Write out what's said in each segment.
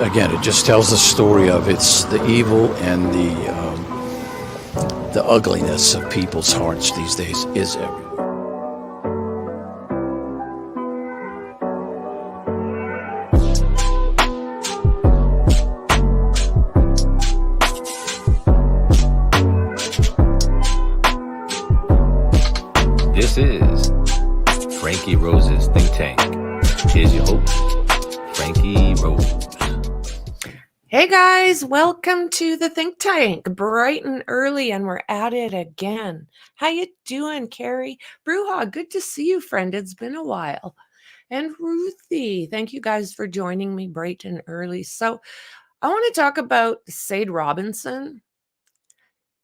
Again, it just tells the story of it's the evil and the ugliness of people's hearts these days is everywhere. This is Frankie Rose's Think Tank. Here's your host, Frankie Rose. Hey guys, welcome to the Think Tank, bright and early, and we're at it again. How you doing, Carrie? Bruja, good to see you, friend. It's been a while. And Ruthie, thank you guys for joining me bright and early. So I want to talk about Sade Robinson.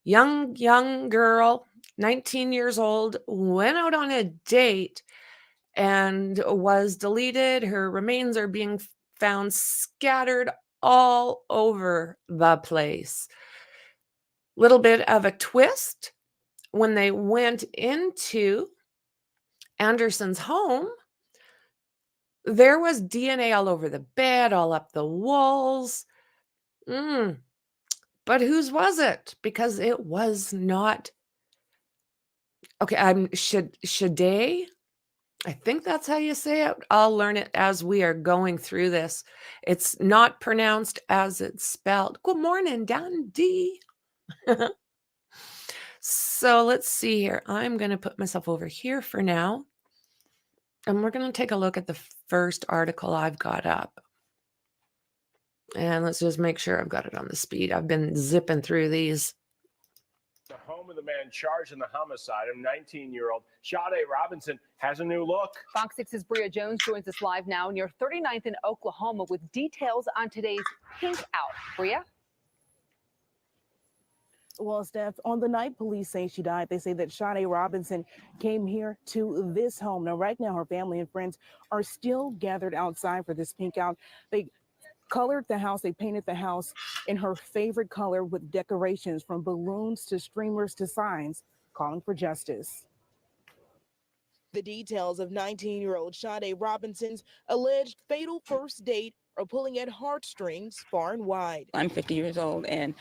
Young girl, 19 years old, went out on a date and was deleted. Her remains are being found scattered all over the place. Little bit of a twist when they went into Anderson's home, there was DNA all over the bed, all up the walls. But whose was it? Because it was not. Okay, Sade. I think that's how you say it. I'll learn it as we are going through this. It's not pronounced as it's spelled. Good morning, Dundee. So let's see here. I'm going to put myself over here for now. And we're going to take a look at the first article I've got up. And let's just make sure I've got it on the speed. I've been zipping through these. The home of the man charged in the homicide of 19-year-old Sade Robinson has a new look. Fox 6's Bria Jones joins us live now near 39th in Oklahoma with details on today's pink out. Bria? Well, Steph, on the night police say she died, they say that Sade Robinson came here to this home. Now, right now, her family and friends are still gathered outside for this pink out. They colored the house. They painted the house in her favorite color with decorations from balloons to streamers to signs calling for justice. The details of 19-year-old Sade Robinson's alleged fatal first date are pulling at heartstrings far and wide. I'm 50 years old and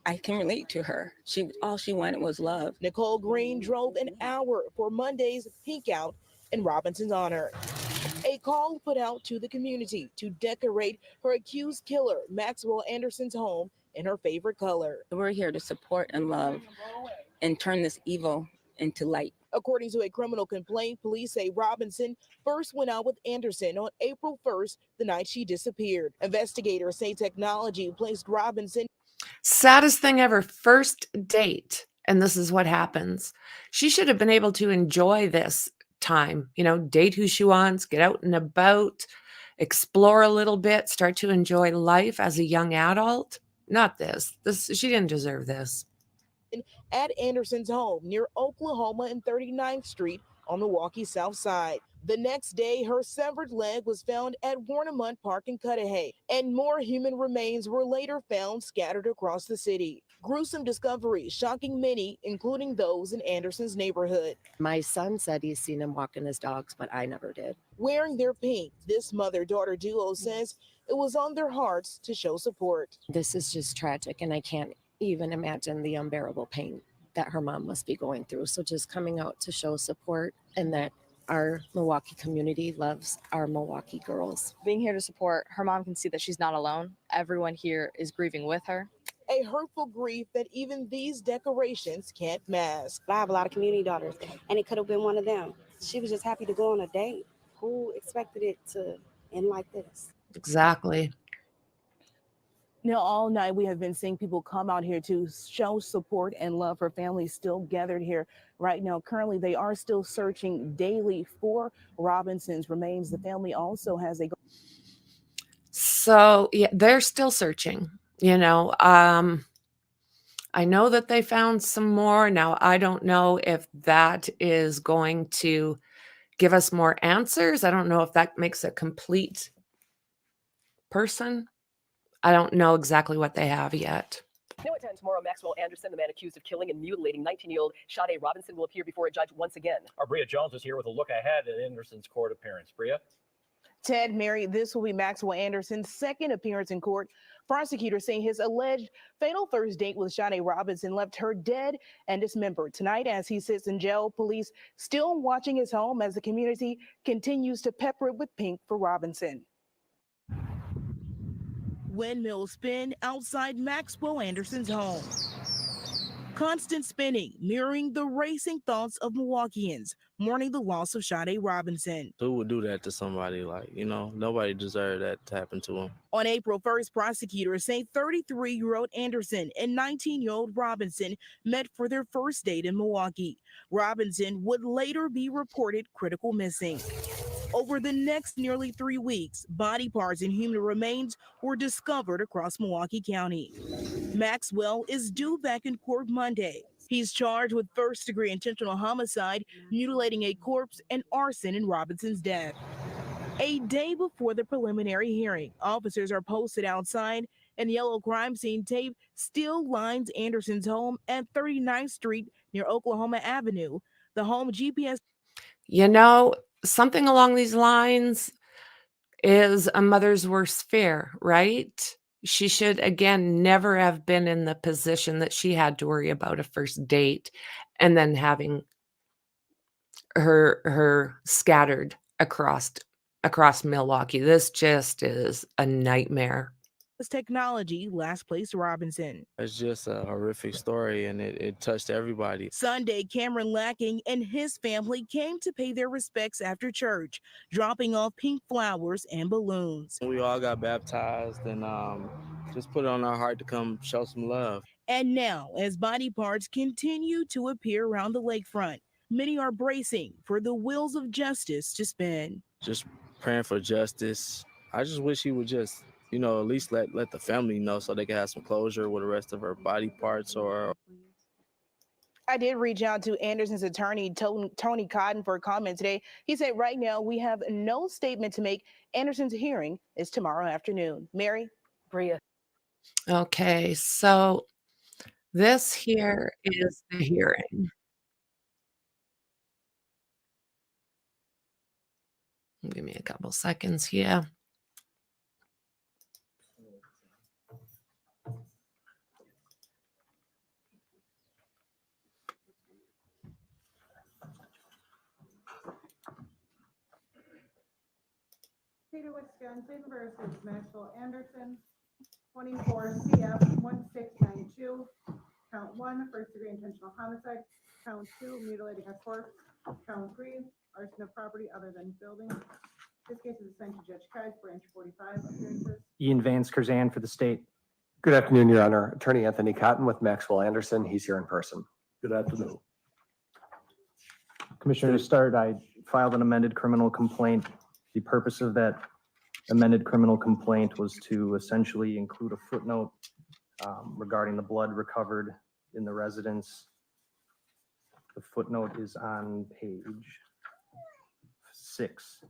I can relate to her. All she wanted was love. Nicole Green drove an hour for Monday's pink out in Robinson's honor. A call put out to the community to decorate her accused killer, Maxwell Anderson's home in her favorite color. We're here to support and love and turn this evil into light. According to a criminal complaint, police say Robinson first went out with Anderson on April 1st, the night she disappeared. Investigators say technology placed Robinson. Saddest thing ever, first date. And this is what happens. She should have been able to enjoy this time, date who she wants, get out and about, explore a little bit, start to enjoy life as a young adult. Not this. She didn't deserve this. At Anderson's home near Oklahoma and 39th Street on Milwaukee South Side. The next day, her severed leg was found at Warnimont Park in Cudah, and more human remains were later found scattered across the city. Gruesome discovery, shocking many, including those in Anderson's neighborhood. My son said he's seen him walking his dogs, but I never did. Wearing their pink, this mother-daughter duo says it was on their hearts to show support. This is just tragic, and I can't even imagine the unbearable pain that her mom must be going through. So just coming out to show support and that our Milwaukee community loves our Milwaukee girls. Being here to support, her mom can see that she's not alone. Everyone here is grieving with her. A hurtful grief that even these decorations can't mask. I have a lot of community daughters, and it could have been one of them. She was just happy to go on a date. Who expected it to end like this? Exactly. Now, all night we have been seeing people come out here to show support and love. Her family is still gathered here right now. Currently, they are still searching daily for Robinson's remains. The family also has a... So, yeah, they're still searching, I know that they found some more. Now, I don't know if that is going to give us more answers. I don't know if that makes a complete person. I don't know exactly what they have yet. New at 10 tomorrow, Maxwell Anderson, the man accused of killing and mutilating 19-year-old Sade Robinson, will appear before a judge once again. Our Bria Jones is here with a look ahead at Anderson's court appearance. Bria? Ted, Mary, this will be Maxwell Anderson's second appearance in court. Prosecutors say his alleged fatal first date with Sade Robinson left her dead and dismembered. Tonight, as he sits in jail, police still watching his home as the community continues to pepper it with pink for Robinson. Windmills spin outside Maxwell Anderson's home. Constant spinning, mirroring the racing thoughts of Milwaukeeans, mourning the loss of Sade Robinson. Who would do that to somebody? Like, nobody deserved that to happen to him. On April 1st, prosecutors say 33-year-old Anderson and 19-year-old Robinson met for their first date in Milwaukee. Robinson would later be reported critical missing. Over the next nearly 3 weeks, body parts and human remains were discovered across Milwaukee County. Maxwell is due back in court Monday. He's charged with first-degree intentional homicide, mutilating a corpse, and arson in Robinson's death. A day before the preliminary hearing, officers are posted outside, and yellow crime scene tape still lines Anderson's home at 39th Street near Oklahoma Avenue. The home GPS. Something along these lines is a mother's worst fear, right? She should, again, never have been in the position that she had to worry about a first date and then having her scattered across Milwaukee. This just is a nightmare. Technology last placed Robinson. It's just a horrific story, and it touched everybody. Sunday, Cameron Lacking and his family came to pay their respects after church, dropping off pink flowers and balloons. We all got baptized and just put it on our heart to come show some love. And now, as body parts continue to appear around the lakefront, many are bracing for the wheels of justice to spin. Just praying for justice. I just wish he would just, at least let the family know so they can have some closure with the rest of her body parts. Or I did reach out to Anderson's attorney, Tony Cotton, for a comment today. He said, right now, we have no statement to make. Anderson's hearing is tomorrow afternoon. Mary? Bria. Okay, so this here is the hearing. Give me a couple seconds here. Peter, Wisconsin versus Maxwell Anderson, 24 CF 1692. Count 1, first-degree intentional homicide. Count 2, mutilating a corpse. Count 3, arson of property other than building. This case is assigned to Judge Kai's branch 45. Appearances. Ian Vance Curzan for the state. Good afternoon, Your Honor. Attorney Anthony Cotton with Maxwell Anderson. He's here in person. Good afternoon. Commissioner, to start, I filed an amended criminal complaint. The purpose of that amended criminal complaint was to essentially include a footnote regarding the blood recovered in the residence. The footnote is on page 6,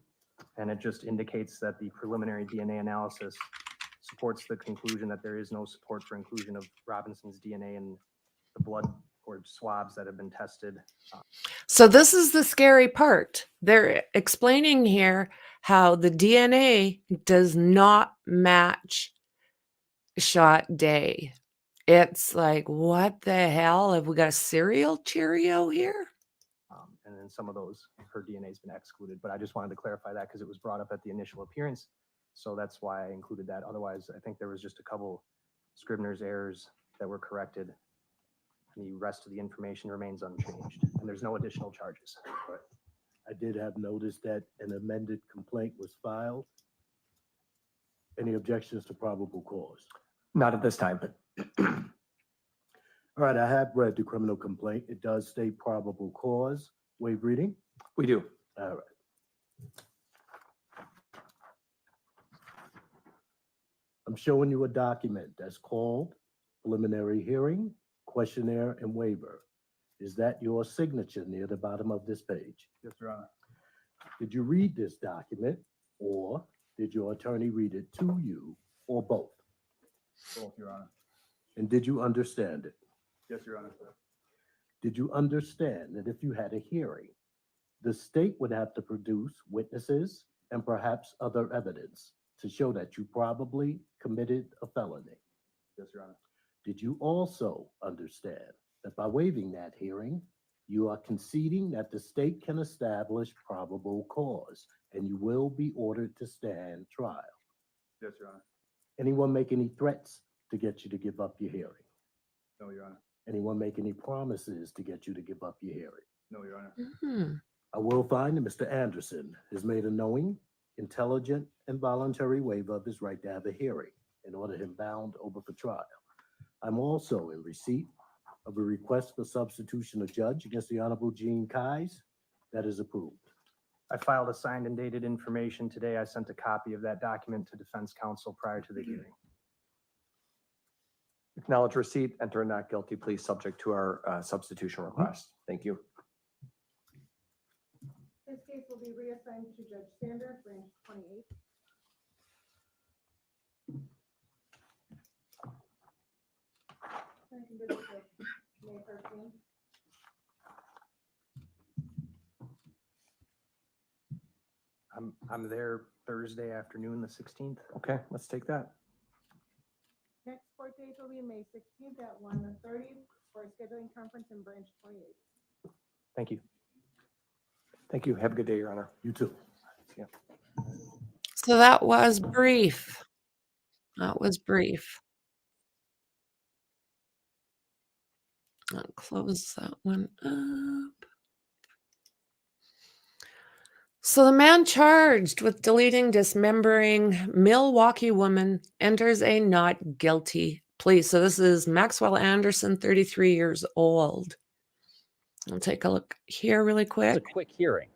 and it just indicates that the preliminary DNA analysis supports the conclusion that there is no support for inclusion of Robinson's DNA in the blood or swabs that have been tested. So this is the scary part. They're explaining here how the DNA does not match Sade. It's like, what the hell? Have we got a serial Cheerio here? And then some of those, her DNA has been excluded, but I just wanted to clarify that because it was brought up at the initial appearance. So that's why I included that. Otherwise, I think there was just a couple Scribner's errors that were corrected. The rest of the information remains unchanged, and there's no additional charges. Right. I did have noticed that an amended complaint was filed. Any objections to probable cause? Not at this time. All right, I have read the criminal complaint. It does state probable cause. Waive reading? We do. All right. I'm showing you a document that's called preliminary hearing, questionnaire, and waiver. Is that your signature near the bottom of this page? Yes, Your Honor. Did you read this document, or did your attorney read it to you, or both? Both, Your Honor. And did you understand it? Yes, Your Honor. Did you understand that if you had a hearing, the state would have to produce witnesses and perhaps other evidence to show that you probably committed a felony? Yes, Your Honor. Did you also understand that by waiving that hearing, you are conceding that the state can establish probable cause and you will be ordered to stand trial? Yes, Your Honor. Anyone make any threats to get you to give up your hearing? No, Your Honor. Anyone make any promises to get you to give up your hearing? No, Your Honor. I will find that Mr. Anderson has made a knowing, intelligent, and voluntary waiver of his right to have a hearing and order him bound over for trial. I'm also in receipt of a request for substitution of judge against the Honorable Gene Kais. That is approved. I filed a signed and dated information today. I sent a copy of that document to defense counsel prior to the hearing. Acknowledge receipt, enter a not guilty plea subject to our substitution request. Thank you. This case will be reassigned to Judge Sanders, branch 28. I can do this with May 13th. I'm there Thursday afternoon, the 16th. Okay, let's take that. Next court date will be May 16th at 1:30 for a scheduling conference in branch 28. Thank you. Thank you. Have a good day, Your Honor. You too. Yeah. So that was brief. That was brief. I'll close that one up. So the man charged with deleting, dismembering Milwaukee woman enters a not guilty plea. So this is Maxwell Anderson, 33 years old. I'll take a look here really quick. It's a quick hearing.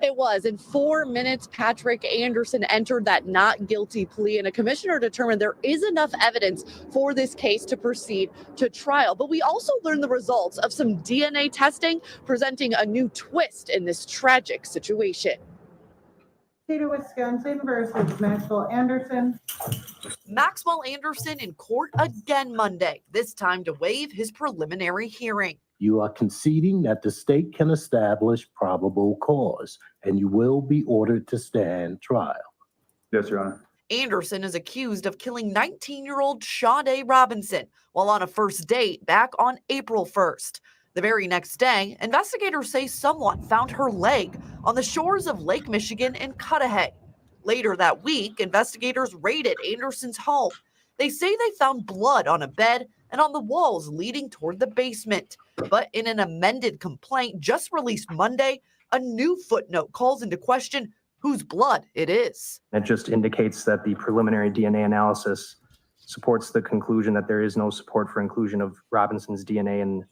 It was. In 4 minutes, Patrick Anderson entered that not guilty plea, and a commissioner determined there is enough evidence for this case to proceed to trial. But we also learned the results of some DNA testing, presenting a new twist in this tragic situation. State of Wisconsin versus Maxwell Anderson. Maxwell Anderson in court again Monday, this time to waive his preliminary hearing. You are conceding that the state can establish probable cause and you will be ordered to stand trial. Yes, Your Honor. Anderson is accused of killing 19-year-old Sade Robinson while on a first date back on April 1st. The very next day, investigators say someone found her leg on the shores of Lake Michigan in Cudah. Later that week, investigators raided Anderson's home. They say they found blood on a bed and on the walls leading toward the basement. But in an amended complaint just released Monday, a new footnote calls into question whose blood it is. It just indicates that the preliminary DNA analysis supports the conclusion that there is no support for inclusion of Robinson's DNA in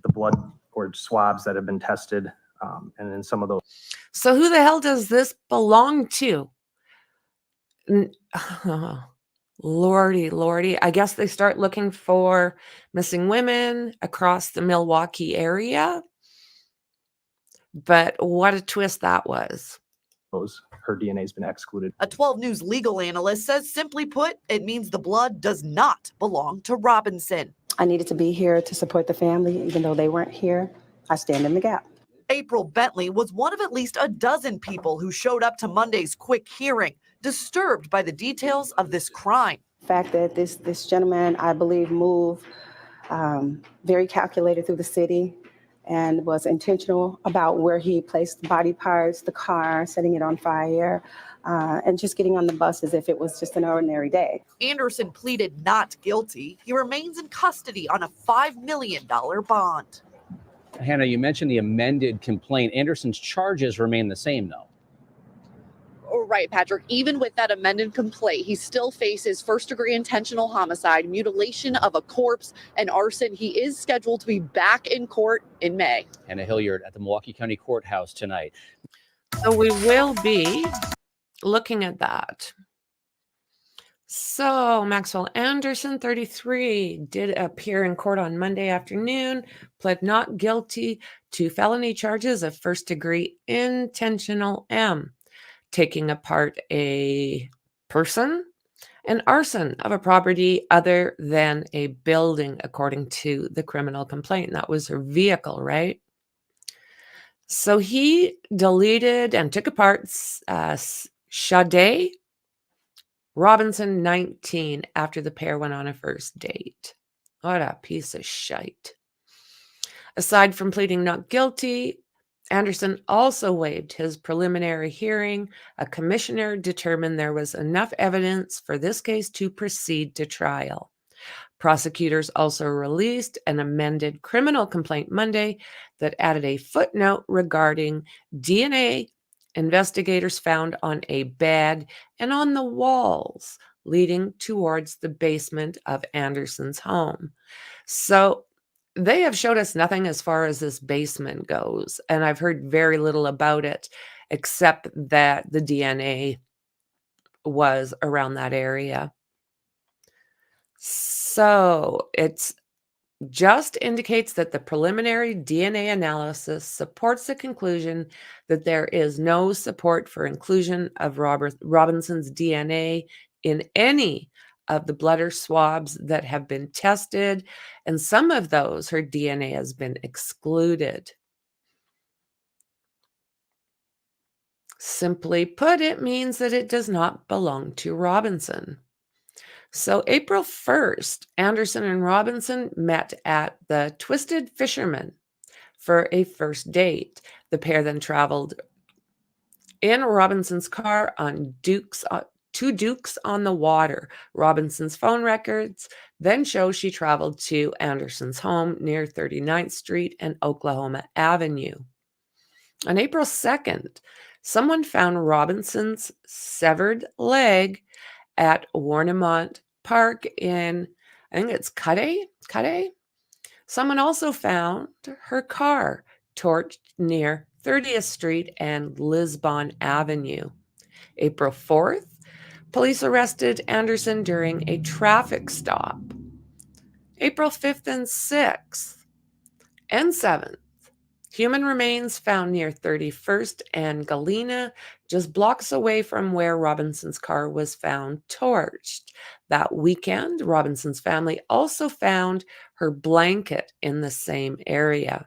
the blood or swabs that have been tested, and in some of those. So who the hell does this belong to? Lordy. I guess they start looking for missing women across the Milwaukee area. But what a twist that was. Her DNA has been excluded. A 12 News legal analyst says, simply put, it means the blood does not belong to Robinson. I needed to be here to support the family, even though they weren't here. I stand in the gap. April Bentley was one of at least a dozen people who showed up to Monday's quick hearing, disturbed by the details of this crime. The fact that this gentleman, I believe, moved very calculated through the city and was intentional about where he placed the body parts, the car, setting it on fire, and just getting on the bus as if it was just an ordinary day. Anderson pleaded not guilty. He remains in custody on a $5 million bond. Hannah, you mentioned the amended complaint. Anderson's charges remain the same, though. Right, Patrick. Even with that amended complaint, he still faces first-degree intentional homicide, mutilation of a corpse, and arson. He is scheduled to be back in court in May. Hannah Hilliard at the Milwaukee County Courthouse tonight. So we will be looking at that. So Maxwell Anderson, 33, did appear in court on Monday afternoon, pled not guilty to felony charges of first-degree intentional taking apart a person, and arson of a property other than a building, according to the criminal complaint. And that was her vehicle, right? So he deleted and took apart Sade Robinson, 19, after the pair went on a first date. What a piece of shite. Aside from pleading not guilty, Anderson also waived his preliminary hearing. A commissioner determined there was enough evidence for this case to proceed to trial. Prosecutors also released an amended criminal complaint Monday that added a footnote regarding DNA investigators found on a bed and on the walls leading towards the basement of Anderson's home. So they have showed us nothing as far as this basement goes, and I've heard very little about it except that the DNA was around that area. So it's just indicates that the preliminary DNA analysis supports the conclusion that there is no support for inclusion of Robinson's DNA in any of the blood or swabs that have been tested, and some of those, her DNA has been excluded. Simply put, it means that it does not belong to Robinson. So April 1st, Anderson and Robinson met at the Twisted Fisherman for a first date. The pair then traveled in Robinson's car on two Dukes on the water. Robinson's phone records then show she traveled to Anderson's home near 39th Street and Oklahoma Avenue. On April 2nd, someone found Robinson's severed leg at Warnimont Park in, I think it's Cudah. Someone also found her car torched near 30th Street and Lisbon Avenue. April 4th, police arrested Anderson during a traffic stop. April 5th and 6th and 7th, human remains found near 31st and Galena, just blocks away from where Robinson's car was found torched. That weekend, Robinson's family also found her blanket in the same area.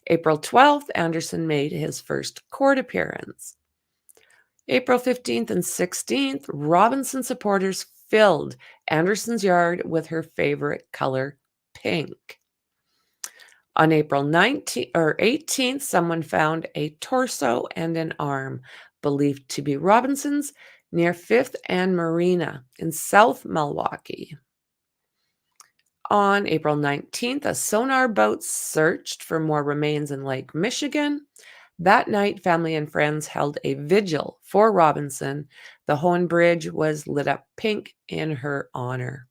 April 12th, Anderson made his first court appearance. April 15th and 16th, Robinson supporters filled Anderson's yard with her favorite color, pink. On April 18th, someone found a torso and an arm, believed to be Robinson's, near 5th and Marina in South Milwaukee. On April 19th, a sonar boat searched for more remains in Lake Michigan. That night, family and friends held a vigil for Robinson. The Hohen Bridge was lit up pink in her honor.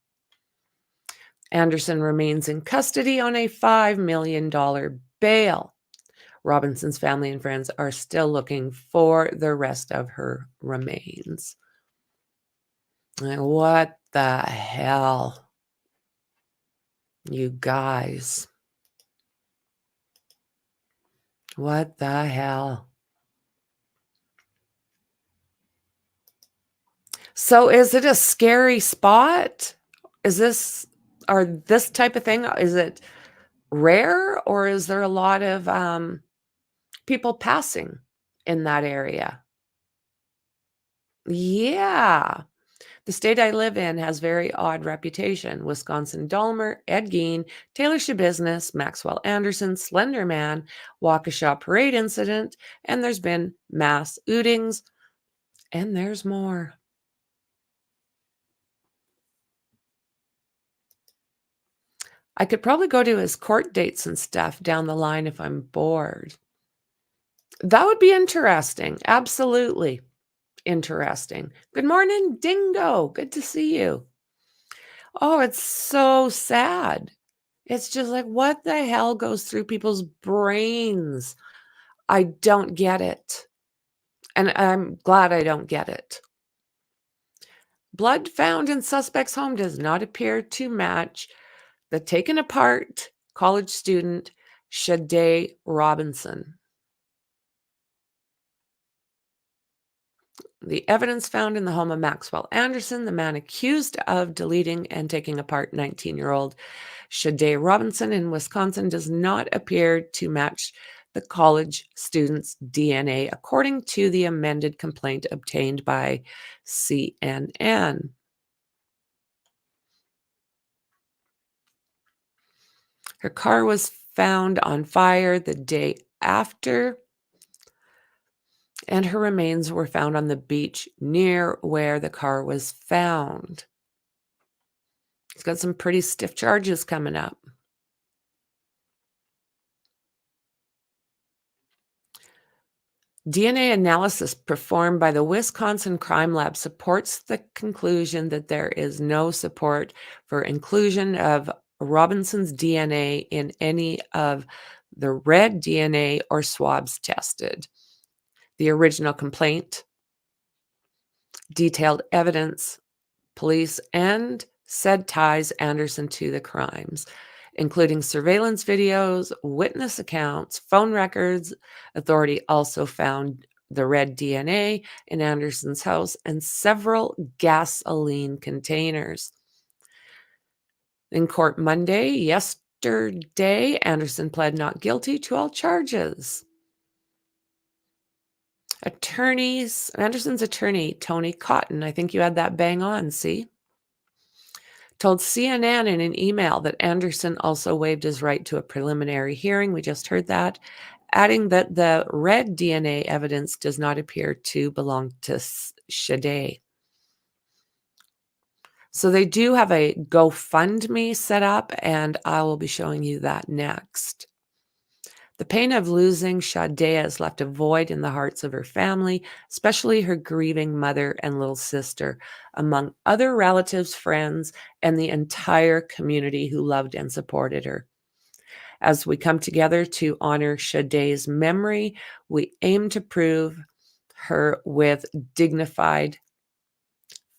Anderson remains in custody on a $5 million bail. Robinson's family and friends are still looking for the rest of her remains. What the hell? You guys. What the hell? So is it a scary spot? Is this type of thing, is it rare, or is there a lot of people passing in that area? Yeah. The state I live in has very odd reputation. Wisconsin Dahmer, Ed Gein, Taylor Shabusiness, Maxwell Anderson, Slender Man, Waukesha Parade incident, and there's been mass outings, and there's more. I could probably go to his court dates and stuff down the line if I'm bored. That would be interesting. Absolutely interesting. Good morning, Dingo. Good to see you. Oh, it's so sad. It's just like, what the hell goes through people's brains? I don't get it. And I'm glad I don't get it. Blood found in suspect's home does not appear to match the taken apart college student Sade Robinson. The evidence found in the home of Maxwell Anderson, the man accused of deleting and taking apart 19-year-old Sade Robinson in Wisconsin, does not appear to match the college student's DNA, according to the amended complaint obtained by CNN. Her car was found on fire the day after, and her remains were found on the beach near where the car was found. He's got some pretty stiff charges coming up. DNA analysis performed by the Wisconsin Crime Lab supports the conclusion that there is no support for inclusion of Robinson's DNA in any of the red DNA or swabs tested. The original complaint detailed evidence police and said ties Anderson to the crimes, including surveillance videos, witness accounts, phone records. Authority also found the red DNA in Anderson's house and several gasoline containers. In court Monday, yesterday, Anderson pled not guilty to all charges. Anderson's attorney, Tony Cotton, I think you had that bang on, see? Told CNN in an email that Anderson also waived his right to a preliminary hearing. We just heard that, adding that the red DNA evidence does not appear to belong to Sade. So they do have a GoFundMe set up, and I will be showing you that next. The pain of losing Sade has left a void in the hearts of her family, especially her grieving mother and little sister, among other relatives, friends, and the entire community who loved and supported her. As we come together to honor Sade's memory, we aim to prove her with dignified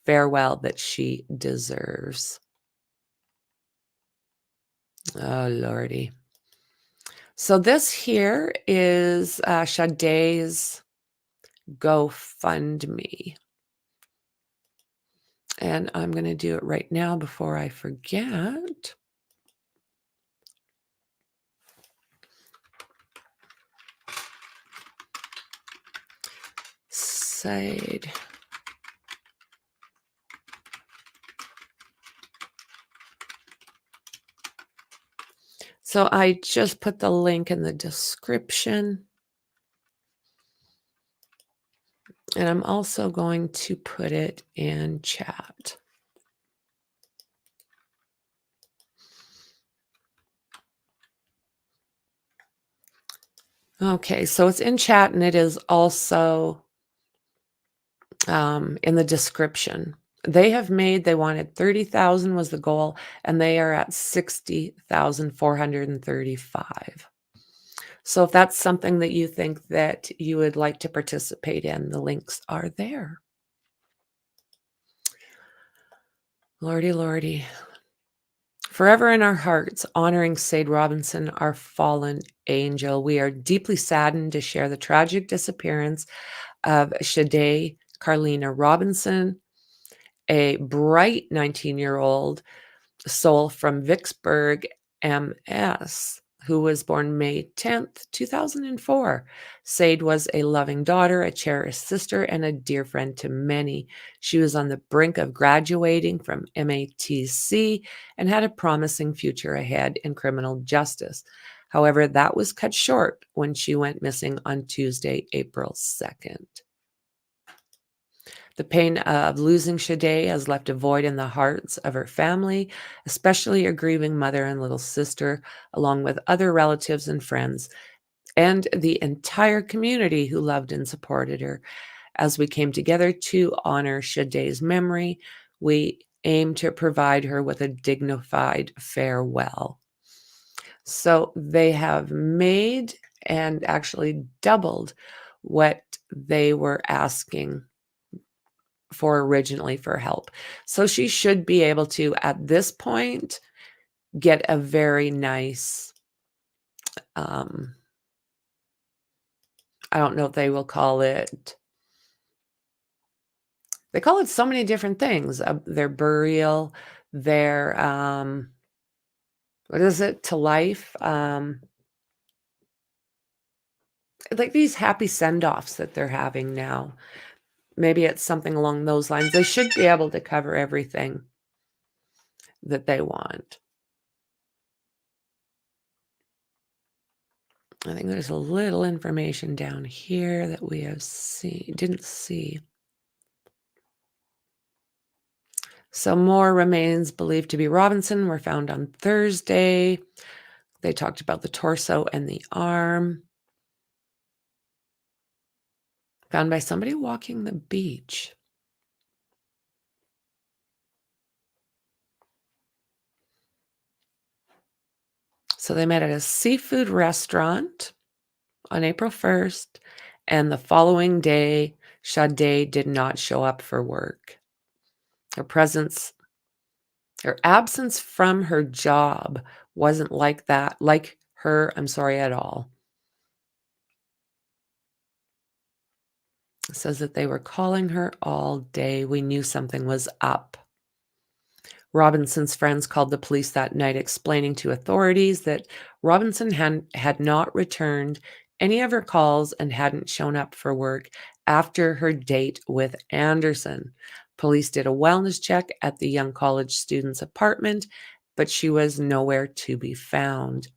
farewell that she deserves. Oh, Lordy. So this here is Sade's GoFundMe. And I'm going to do it right now before I forget. Sade. So I just put the link in the description. And I'm also going to put it in chat. Okay, so it's in chat and it is also in the description. They wanted 30,000 was the goal, and they are at 60,435. So if that's something that you think that you would like to participate in, the links are there. Lordy, Lordy. Forever in our hearts, honoring Sade Robinson, our fallen angel. We are deeply saddened to share the tragic disappearance of Sade Carlina Robinson, a bright 19-year-old soul from Vicksburg, MS, who was born May 10th, 2004. Sade was a loving daughter, a cherished sister, and a dear friend to many. She was on the brink of graduating from MATC and had a promising future ahead in criminal justice. However, that was cut short when she went missing on Tuesday, April 2nd. The pain of losing Sade has left a void in the hearts of her family, especially her grieving mother and little sister, along with other relatives and friends, and the entire community who loved and supported her. As we came together to honor Sade's memory, we aim to provide her with a dignified farewell. So they have made and actually doubled what they were asking for originally for help. So she should be able to, at this point, get a very nice, I don't know if they will call it, they call it so many different things, their burial, their, what is it, to life, like these happy send-offs that they're having now. Maybe it's something along those lines. They should be able to cover everything that they want. I think there's a little information down here that we have didn't see. Some more remains believed to be Robinson were found on Thursday. They talked about the torso and the arm. Found by somebody walking the beach. So they met at a seafood restaurant on April 1st, and the following day, Sade did not show up for work. Her absence from her job wasn't like her, at all. It says that they were calling her all day. We knew something was up. Robinson's friends called the police that night, explaining to authorities that Robinson had not returned any of her calls and hadn't shown up for work after her date with Anderson. Police did a wellness check at the young college student's apartment, but she was nowhere to be found.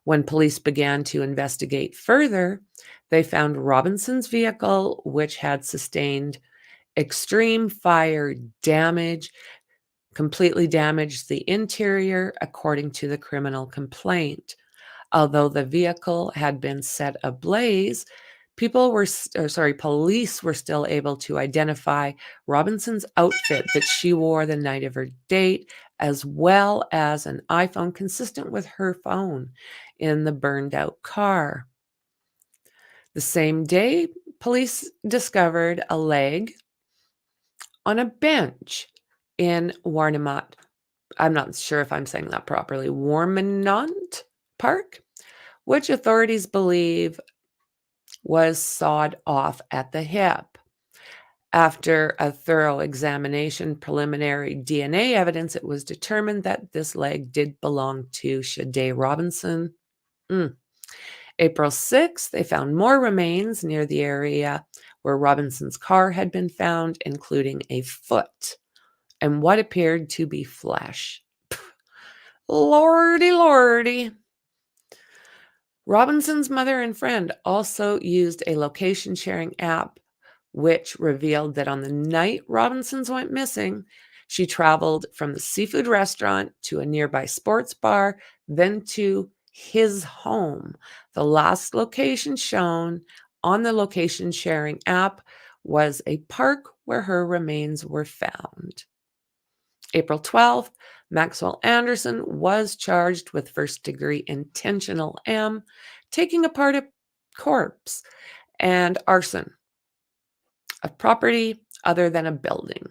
When police began to investigate further, they found Robinson's vehicle, which had sustained extreme fire damage, completely damaged the interior, according to the criminal complaint. Although the vehicle had been set ablaze, police were still able to identify Robinson's outfit that she wore the night of her date, as well as an iPhone consistent with her phone in the burned out car. The same day, police discovered a leg on a bench in Warnimont. I'm not sure if I'm saying that properly. Warnimont Park, which authorities believe was sawed off at the hip. After a thorough examination, preliminary DNA evidence, it was determined that this leg did belong to Sade Robinson. April 6th, they found more remains near the area where Robinson's car had been found, including a foot and what appeared to be flesh. Lordy, lordy. Robinson's mother and friend also used a location sharing app, which revealed that on the night Robinson's went missing, she traveled from the seafood restaurant to a nearby sports bar, then to his home. The last location shown on the location sharing app was a park where her remains were found. April 12th, Maxwell Anderson was charged with first-degree intentional taking apart a corpse, and arson of property other than a building.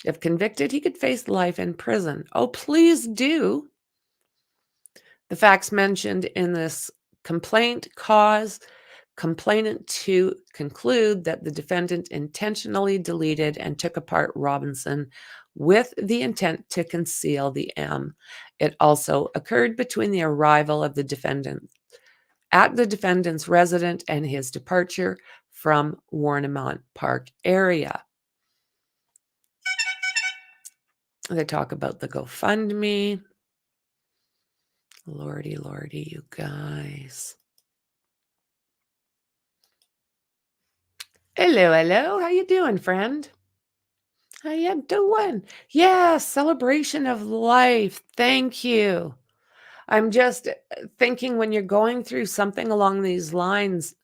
If convicted, he could face life in prison. Oh, please do. The facts mentioned in this complaint cause complainant to conclude that the defendant intentionally deleted and took apart Robinson with the intent to conceal the M. It also occurred between the arrival of the defendant at the defendant's residence and his departure from Warnimont Park area. They talk about the GoFundMe. Lordy, lordy, you guys. Hello, hello. How you doing, friend? How you doing? Yeah, celebration of life. Thank you. I'm just thinking when you're going through something along these lines,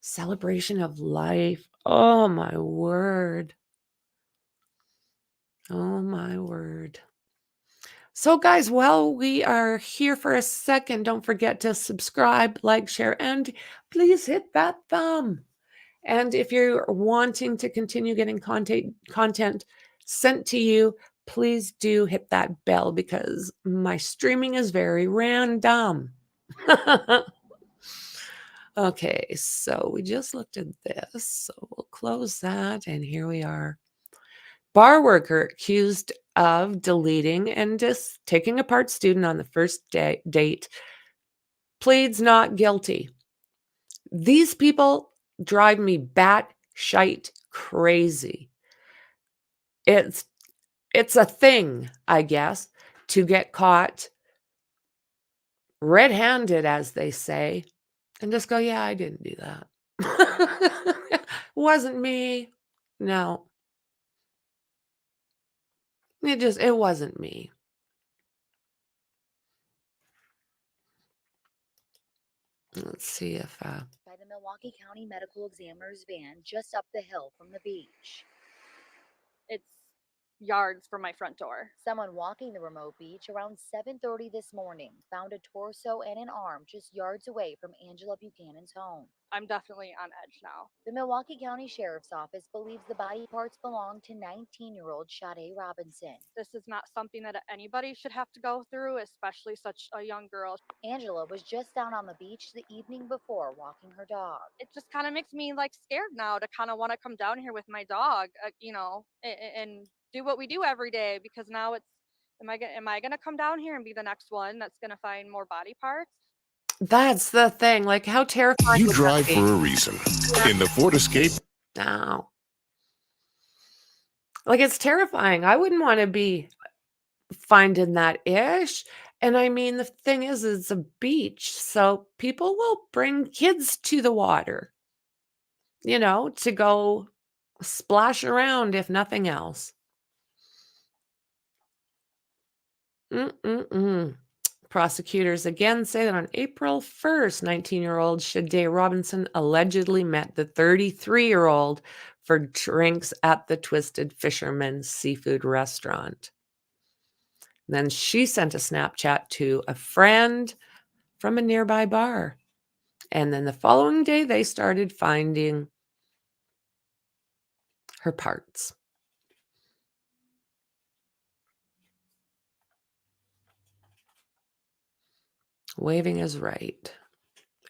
celebration of life. Oh, my word. Oh, my word. So, guys, while we are here for a second, don't forget to subscribe, like, share, and please hit that thumb. And if you're wanting to continue getting content sent to you, please do hit that bell because my streaming is very random. Okay, so we just looked at this. So we'll close that. And here we are. Bar worker accused of deleting and just taking apart student on the first date pleads not guilty. These people drive me batshite crazy. It's a thing, I guess, to get caught red-handed, as they say, and just go, yeah, I didn't do that. Wasn't me. No. It wasn't me. Let's see if by the Milwaukee County Medical Examiner's van just up the hill from the beach. It's yards from my front door. Someone walking the remote beach around 7:30 this morning found a torso and an arm just yards away from Angela Buchanan's home. I'm definitely on edge now. The Milwaukee County Sheriff's Office believes the body parts belong to 19-year-old Sade Robinson. This is not something that anybody should have to go through, especially such a young girl. Angela was just down on the beach the evening before walking her dog. It just kind of makes me like scared now to kind of want to come down here with my dog, and do what we do every day, because now it's, am I going to come down here and be the next one that's going to find more body parts? that's the thing. Like, how terrifying You would that drive be? for a reason. In the Ford Escape, No. Like, it's terrifying. I wouldn't want to be finding that ish. And I mean, the thing is, it's a beach, so people will bring kids to the water, to go splash around, if nothing else. Prosecutors again say that on April 1st, 19-year-old Sade Robinson allegedly met the 33-year-old for drinks at the Twisted Fisherman's seafood restaurant. Then she sent a Snapchat to a friend from a nearby bar. And then the following day, they started finding her parts. Waving his right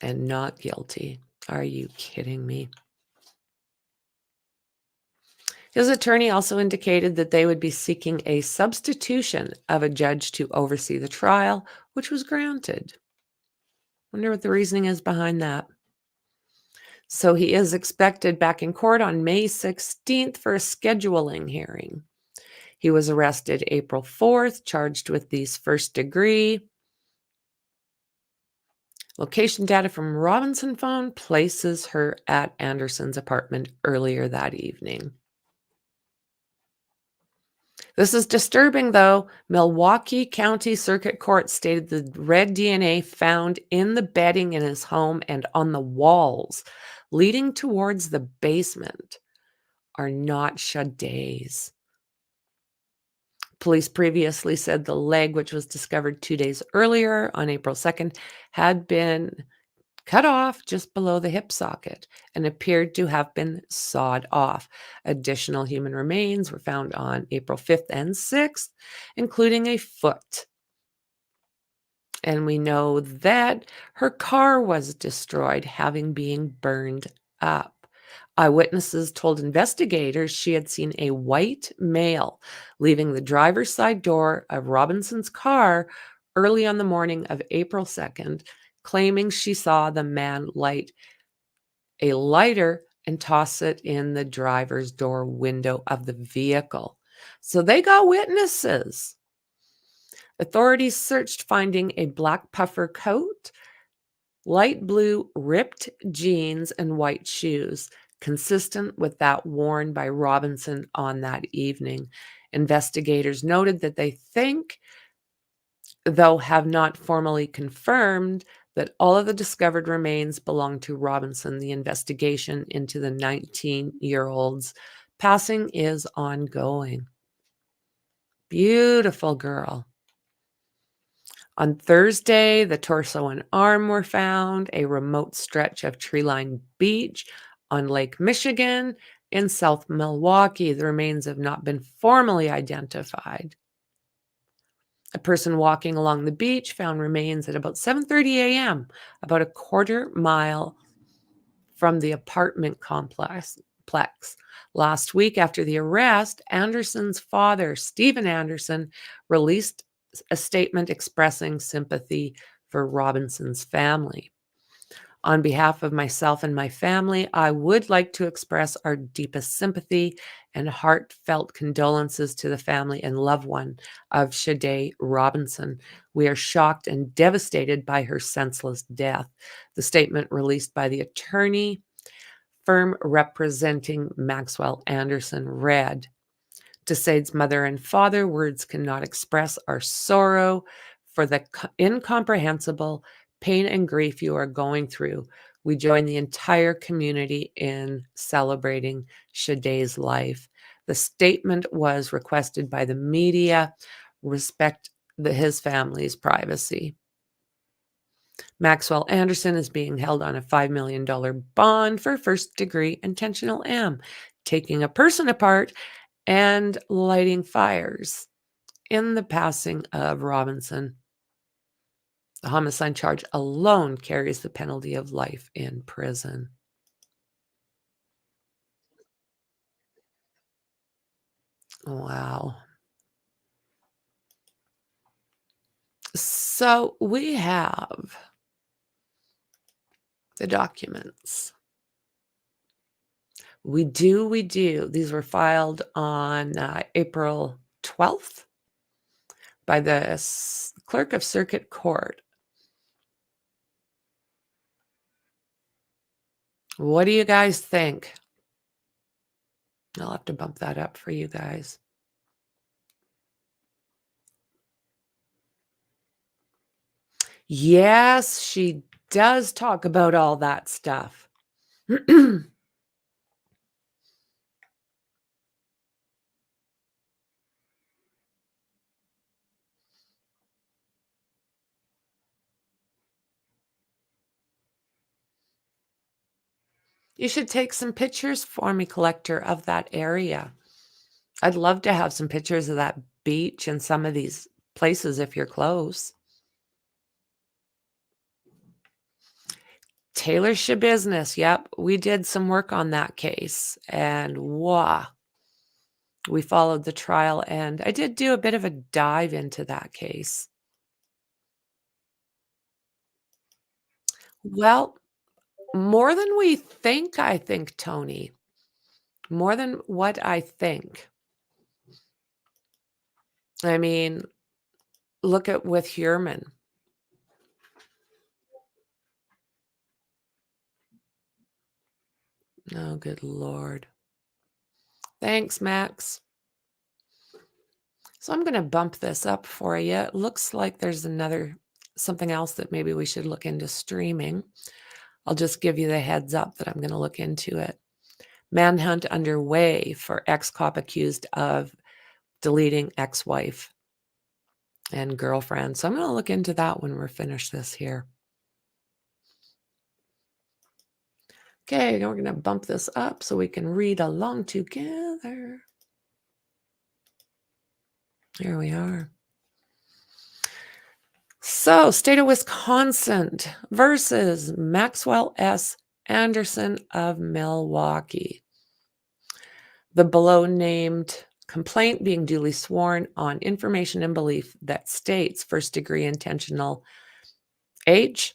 and not guilty. Are you kidding me? His attorney also indicated that they would be seeking a substitution of a judge to oversee the trial, which was granted. Wonder what the reasoning is behind that. So he is expected back in court on May 16th for a scheduling hearing. He was arrested April 4th, charged with these first degree. Location data from Robinson phone places her at Anderson's apartment earlier that evening. This is disturbing, though. Milwaukee County Circuit Court stated the red DNA found in the bedding in his home and on the walls leading towards the basement are not Sade's. Police previously said the leg, which was discovered 2 days earlier on April 2nd, had been cut off just below the hip socket and appeared to have been sawed off. Additional human remains were found on April 5th and 6th, including a foot. And we know that her car was destroyed, having been burned up. Eyewitnesses told investigators she had seen a white male leaving the driver's side door of Robinson's car early on the morning of April 2nd, claiming she saw the man light a lighter and toss it in the driver's door window of the vehicle. So they got witnesses. Authorities searched, finding a black puffer coat, light blue ripped jeans, and white shoes, consistent with that worn by Robinson on that evening. Investigators noted that they think, though have not formally confirmed, that all of the discovered remains belong to Robinson. The investigation into the 19-year-old's passing is ongoing. Beautiful girl. On Thursday, the torso and arm were found, a remote stretch of tree-lined beach on Lake Michigan in South Milwaukee. The remains have not been formally identified. A person walking along the beach found remains at about 7:30 a.m., about a quarter mile from the apartment complex. Last week, after the arrest, Anderson's father, Stephen Anderson, released a statement expressing sympathy for Robinson's family. On behalf of myself and my family, I would like to express our deepest sympathy and heartfelt condolences to the family and loved one of Sade Robinson. We are shocked and devastated by her senseless death. The statement released by the attorney firm representing Maxwell Anderson read, "To Sade's mother and father, words cannot express our sorrow for the incomprehensible pain and grief you are going through. We join the entire community in celebrating Sade's life." The statement was requested by the media. Respect his family's privacy. Maxwell Anderson is being held on a $5 million bond for first-degree intentional M, taking a person apart and lighting fires in the passing of Robinson. The homicide charge alone carries the penalty of life in prison. Wow. So we have the documents. We do. These were filed on April 12th by the clerk of circuit court. What do you guys think? I'll have to bump that up for you guys. Yes, she does talk about all that stuff. You should take some pictures for me, collector, of that area. I'd love to have some pictures of that beach and some of these places if you're close. Taylor Shabusiness. Yep, we did some work on that case. And wow, we followed the trial. And I did do a bit of a dive into that case. Well, more than we think, I think, Tony. More than what I think. I mean, look at with Hurman. Oh, good Lord. Thanks, Max. So I'm going to bump this up for you. It looks like there's something else that maybe we should look into streaming. I'll just give you the heads up that I'm going to look into it. Manhunt underway for ex-cop accused of deleting ex-wife and girlfriend. So I'm going to look into that when we're finished this here. Okay, now we're going to bump this up so we can read along together. Here we are. So, state of Wisconsin versus Maxwell S. Anderson of Milwaukee. The below named complaint being duly sworn on information and belief that states first-degree intentional H.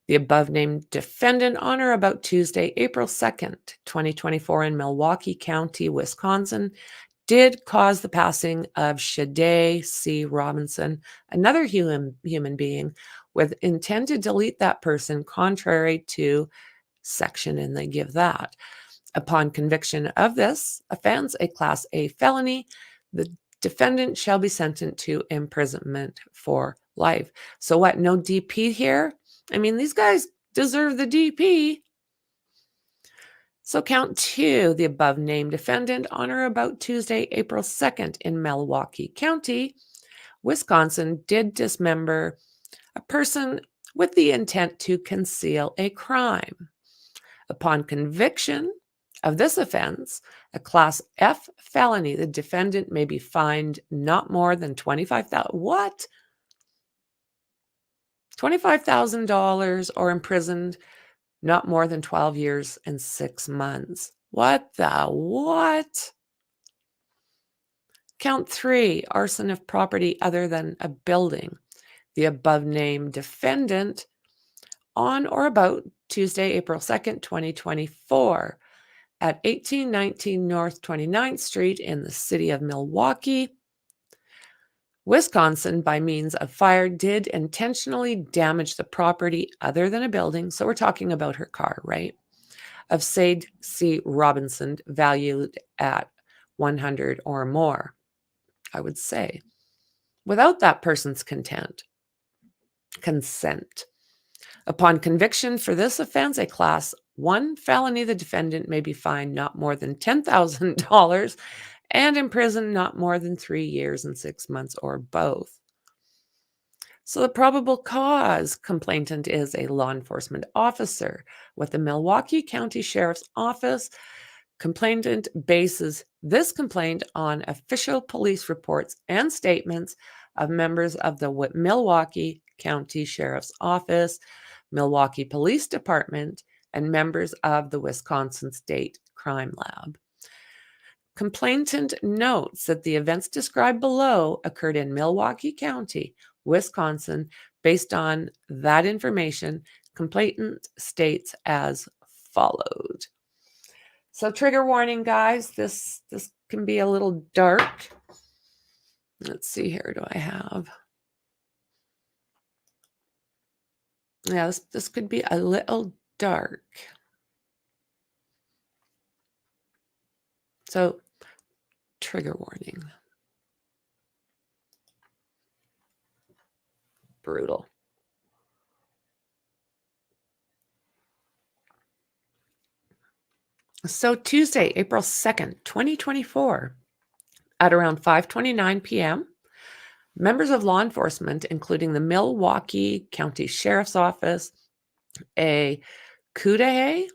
The above named defendant on or about Tuesday, April 2nd, 2024 in Milwaukee County, Wisconsin, did cause the passing of Sade C. Robinson, another human being, with intent to delete that person contrary to section, and they give that. Upon conviction of this offense, a Class A felony, the defendant shall be sentenced to imprisonment for life. So what, no DP here? I mean, these guys deserve the DP. So count 2, the above named defendant on or about Tuesday, April 2nd in Milwaukee County, Wisconsin, did dismember a person with the intent to conceal a crime. Upon conviction of this offense, a Class F felony, the defendant may be fined not more than $25,000. What? $25,000 or imprisoned not more than 12 years and 6 months. What the what? Count 3, arson of property other than a building. The above named defendant on or about Tuesday, April 2nd, 2024, at 1819 North 29th Street in the city of Milwaukee, Wisconsin, by means of fire, did intentionally damage the property other than a building. So we're talking about her car, right? Of Sade C. Robinson, valued at 100 or more, I would say, without that person's consent. Upon conviction for this offense, a class 1 felony, the defendant may be fined not more than $10,000 and imprisoned not more than 3 years and 6 months, or both. So the probable cause complainant is a law enforcement officer with the Milwaukee County Sheriff's Office. Complainant bases this complaint on official police reports and statements of members of the Milwaukee County Sheriff's Office, Milwaukee Police Department, and members of the Wisconsin State Crime Lab. Complainant notes that the events described below occurred in Milwaukee County, Wisconsin. Based on that information, complainant states as followed. So trigger warning, guys, this can be a little dark. Let's see here, do I have? Yeah, this could be a little dark. So trigger warning. Brutal. So Tuesday, April 2nd, 2024, at around 5:29 p.m., members of law enforcement, including the Milwaukee County Sheriff's Office, a Cudah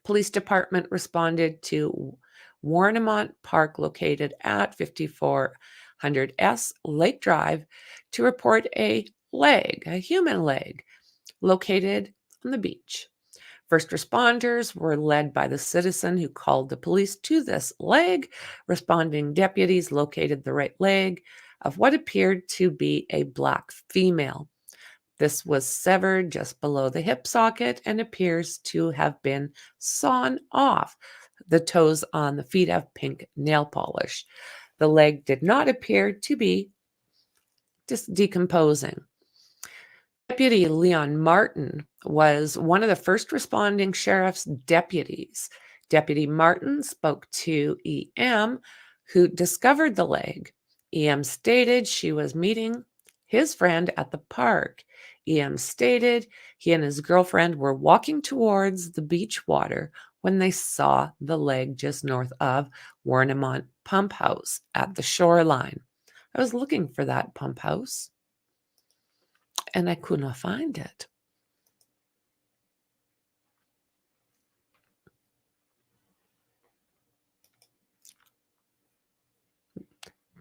Police Department, responded to Warnimont Park, located at 5400 S Lake Drive, to report a human leg, located on the beach. First responders were led by the citizen who called the police to this leg. Responding deputies located the right leg of what appeared to be a black female. This was severed just below the hip socket and appears to have been sawn off. The toes on the feet have pink nail polish. The leg did not appear to be decomposing. Deputy Leon Martin was one of the first responding sheriff's deputies. Deputy Martin spoke to EM, who discovered the leg. EM stated she was meeting his friend at the park. EM stated he and his girlfriend were walking towards the beach water when they saw the leg just north of Warnimont Pump House at the shoreline. I was looking for that pump house, and I could not find it.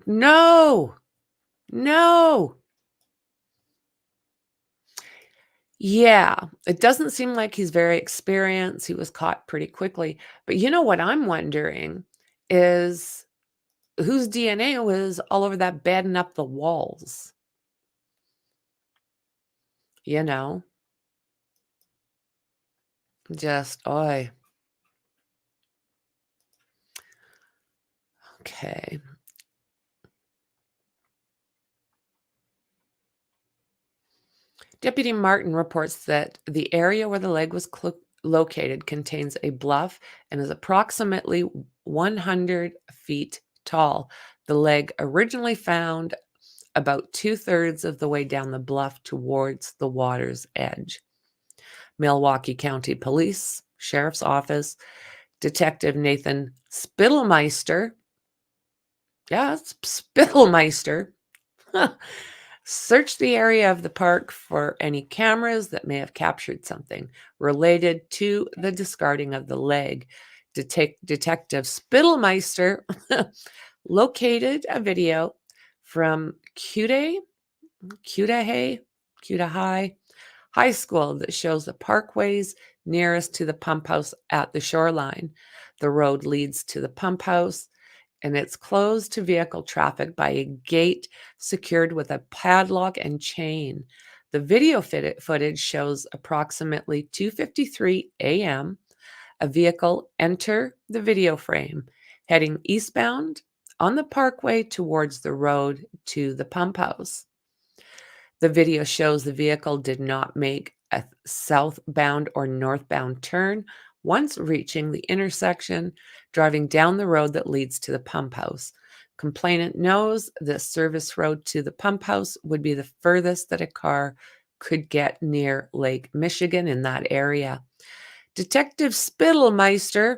No. Yeah, it doesn't seem like he's very experienced. He was caught pretty quickly. But you know what I'm wondering is whose DNA was all over that bed and up the walls? You know? Just, oy. Okay. Deputy Martin reports that the area where the leg was located contains a bluff and is approximately 100 feet tall. The leg originally found about 2/3 of the way down the bluff towards the water's edge. Milwaukee County Police Sheriff's Office Detective Nathan Spittelmeister, searched the area of the park for any cameras that may have captured something related to the discarding of the leg. Detective Spittelmeister located a video from Cudah High School that shows the parkways nearest to the pump house at the shoreline. The road leads to the pump house, and it's closed to vehicle traffic by a gate secured with a padlock and chain. The video footage shows approximately 2:53 a.m. a vehicle enter the video frame, heading eastbound on the parkway towards the road to the pump house. The video shows the vehicle did not make a southbound or northbound turn once reaching the intersection, driving down the road that leads to the pump house. Complainant knows the service road to the pump house would be the furthest that a car could get near Lake Michigan in that area. Detective Spittelmeister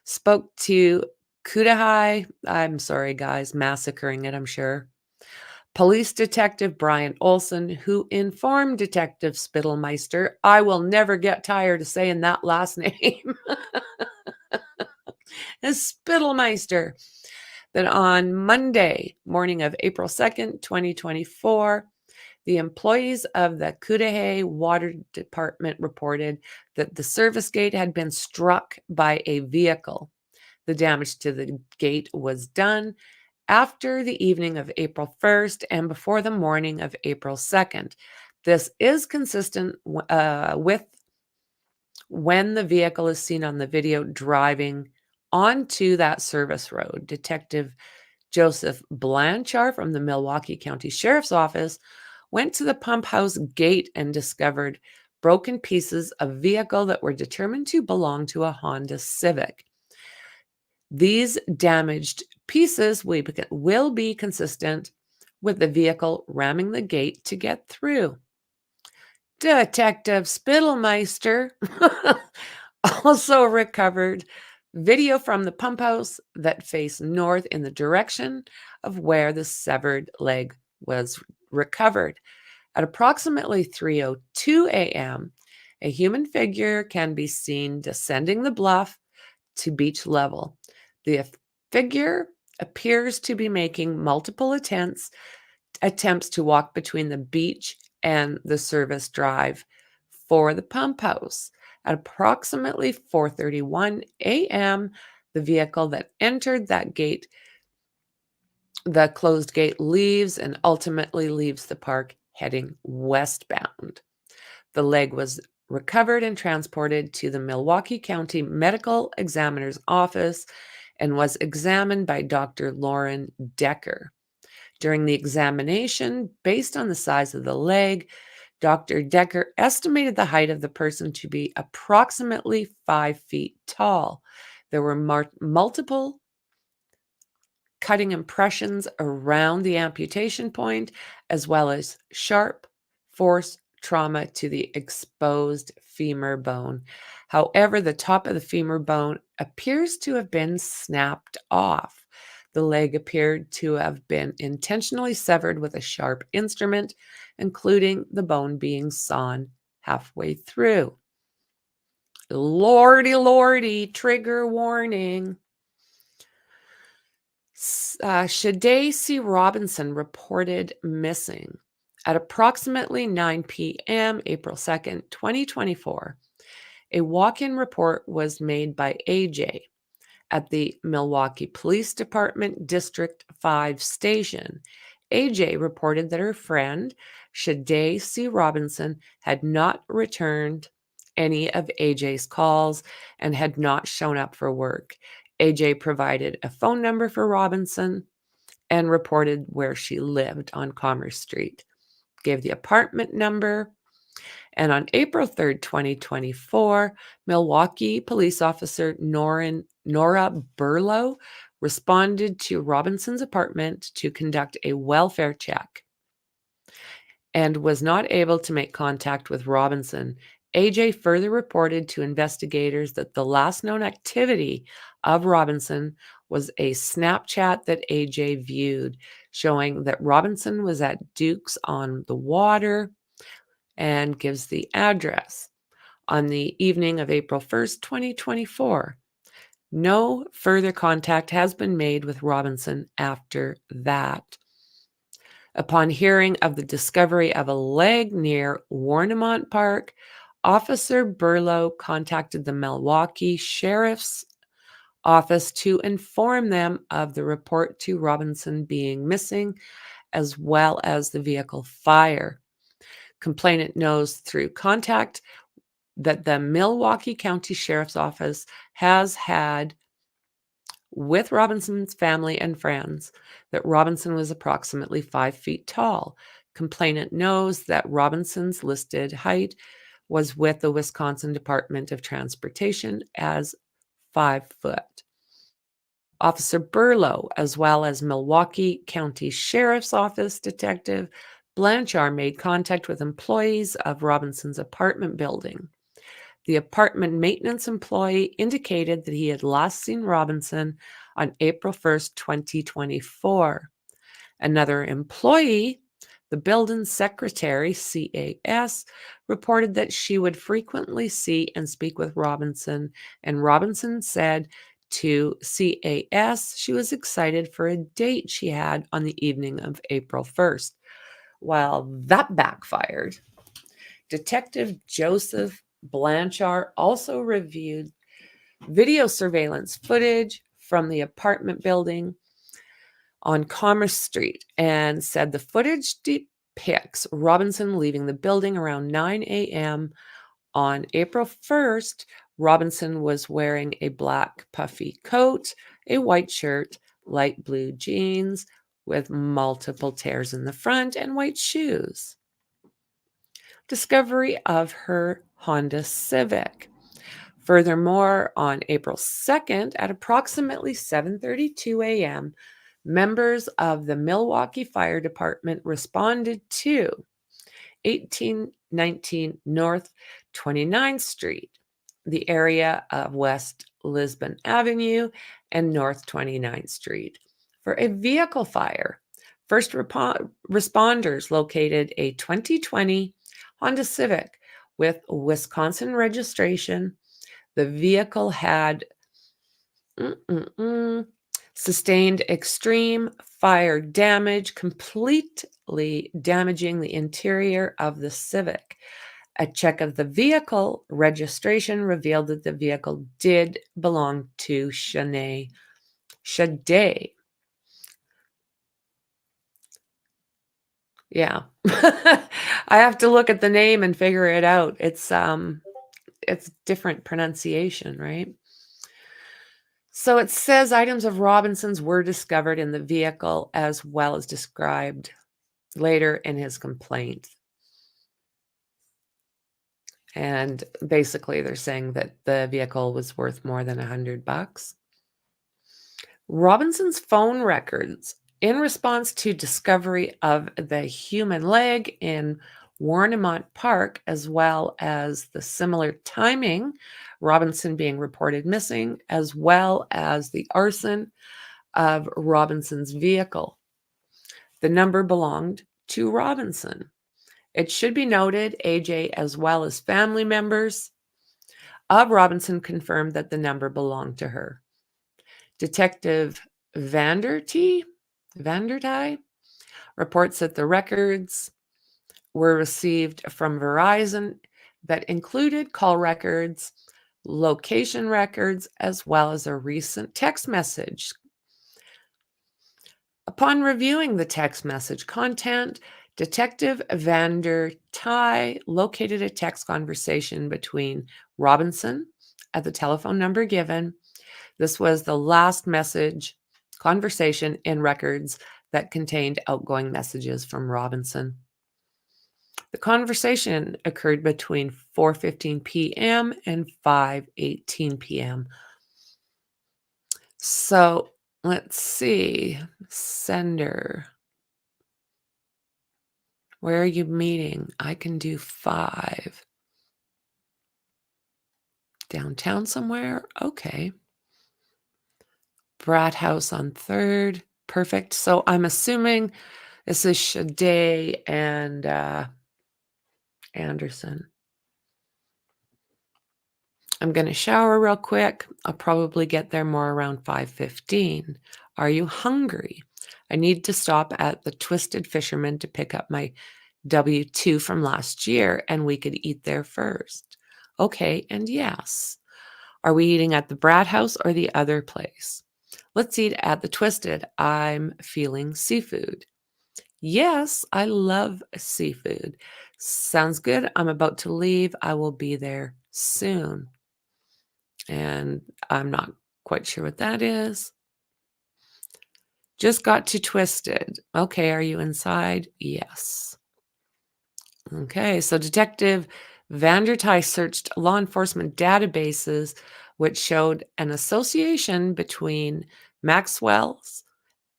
spoke to Cudah. I'm sorry, guys, massacring it, I'm sure. Police Detective Brian Olson, who informed Detective Spittelmeister, I will never get tired of saying that last name, is Spittelmeister, that on Monday morning of April 2nd, 2024, the employees of the Cudah Water Department reported that the service gate had been struck by a vehicle. The damage to the gate was done after the evening of April 1st and before the morning of April 2nd. This is consistent with when the vehicle is seen on the video driving onto that service road. Detective Joseph Blanchard from the Milwaukee County Sheriff's Office went to the pump house gate and discovered broken pieces of vehicle that were determined to belong to a Honda Civic. These damaged pieces will be consistent with the vehicle ramming the gate to get through. Detective Spittelmeister also recovered video from the pump house that faced north in the direction of where the severed leg was recovered. At approximately 3:02 a.m., a human figure can be seen descending the bluff to beach level. The figure appears to be making multiple attempts to walk between the beach and the service drive for the pump house. At approximately 4:31 a.m., the vehicle that entered that gate, the closed gate, leaves and ultimately leaves the park heading westbound. The leg was recovered and transported to the Milwaukee County Medical Examiner's Office and was examined by Dr. Lauren Decker. During the examination, based on the size of the leg, Dr. Decker estimated the height of the person to be approximately 5 feet tall. There were multiple cutting impressions around the amputation point, as well as sharp force trauma to the exposed femur bone. However, the top of the femur bone appears to have been snapped off. The leg appeared to have been intentionally severed with a sharp instrument, including the bone being sawn halfway through. Lordy, lordy, trigger warning. Sade Robinson reported missing. At approximately 9 p.m., April 2nd, 2024, a walk-in report was made by AJ at the Milwaukee Police Department District 5 station. AJ reported that her friend, Sade Robinson, had not returned any of AJ's calls and had not shown up for work. AJ provided a phone number for Robinson and reported where she lived on Commerce Street, gave the apartment number, and on April 3rd, 2024, Milwaukee police officer Nora Burlow responded to Robinson's apartment to conduct a welfare check and was not able to make contact with Robinson. AJ further reported to investigators that the last known activity of Robinson was a Snapchat that AJ viewed, showing that Robinson was at Duke's on the Water, and gives the address. On the evening of April 1st, 2024, no further contact has been made with Robinson after that. Upon hearing of the discovery of a leg near Warnimont Park, Officer Burlow contacted the Milwaukee Sheriff's Office to inform them of the report to Robinson being missing, as well as the vehicle fire. Complainant knows through contact that the Milwaukee County Sheriff's Office has had with Robinson's family and friends that Robinson was approximately 5 feet tall. Complainant knows that Robinson's listed height was with the Wisconsin Department of Transportation as 5 foot. Officer Burlow, as well as Milwaukee County Sheriff's Office Detective Blanchard, made contact with employees of Robinson's apartment building. The apartment maintenance employee indicated that he had last seen Robinson on April 1st, 2024. Another employee, the building secretary, CAS, reported that she would frequently see and speak with Robinson, and Robinson said to CAS she was excited for a date she had on the evening of April 1st. Well, that backfired. Detective Joseph Blanchard also reviewed video surveillance footage from the apartment building on Commerce Street and said the footage depicts Robinson leaving the building around 9 a.m. on April 1st. Robinson was wearing a black puffy coat, a white shirt, light blue jeans with multiple tears in the front, and white shoes. Discovery of her Honda Civic. Furthermore, on April 2nd at approximately 7:32 a.m., members of the Milwaukee Fire Department responded to 1819 North 29th Street, the area of West Lisbon Avenue and North 29th Street, for a vehicle fire. First responders located a 2020 Honda Civic with Wisconsin registration. The vehicle had sustained extreme fire damage, completely damaging the interior of the Civic. A check of the vehicle registration revealed that the vehicle did belong to Sade. Yeah. I have to look at the name and figure it out. It's different pronunciation, right? So it says items of Robinson's were discovered in the vehicle as well as described later in his complaint. And basically they're saying that the vehicle was worth more than $100. Robinson's phone records in response to discovery of the human leg in Warnimont Park, as well as the similar timing, Robinson being reported missing, as well as the arson of Robinson's vehicle. The number belonged to Robinson. It should be noted, AJ, as well as family members of Robinson, confirmed that the number belonged to her. Detective Vanderty reports that the records were received from Verizon that included call records, location records, as well as a recent text message. Upon reviewing the text message content, Detective Vanderty located a text conversation between Robinson at the telephone number given. This was the last message conversation in records that contained outgoing messages from Robinson. The conversation occurred between 4:15 p.m. and 5:18 p.m. So let's see. Sender. Where are you meeting? I can do 5. Downtown somewhere? Okay. Brat House on 3rd. Perfect. So I'm assuming this is Sade and Anderson. I'm going to shower real quick. I'll probably get there more around 5:15. Are you hungry? I need to stop at the Twisted Fisherman to pick up my W-2 from last year, and we could eat there first. Okay, and yes. Are we eating at the Brat House or the other place? Let's eat at the Twisted. I'm feeling seafood. Yes, I love seafood. Sounds good. I'm about to leave. I will be there soon. And I'm not quite sure what that is. Just got to Twisted. Okay, are you inside? Yes. Okay, so Detective Vandertye searched law enforcement databases, which showed an association between Maxwell's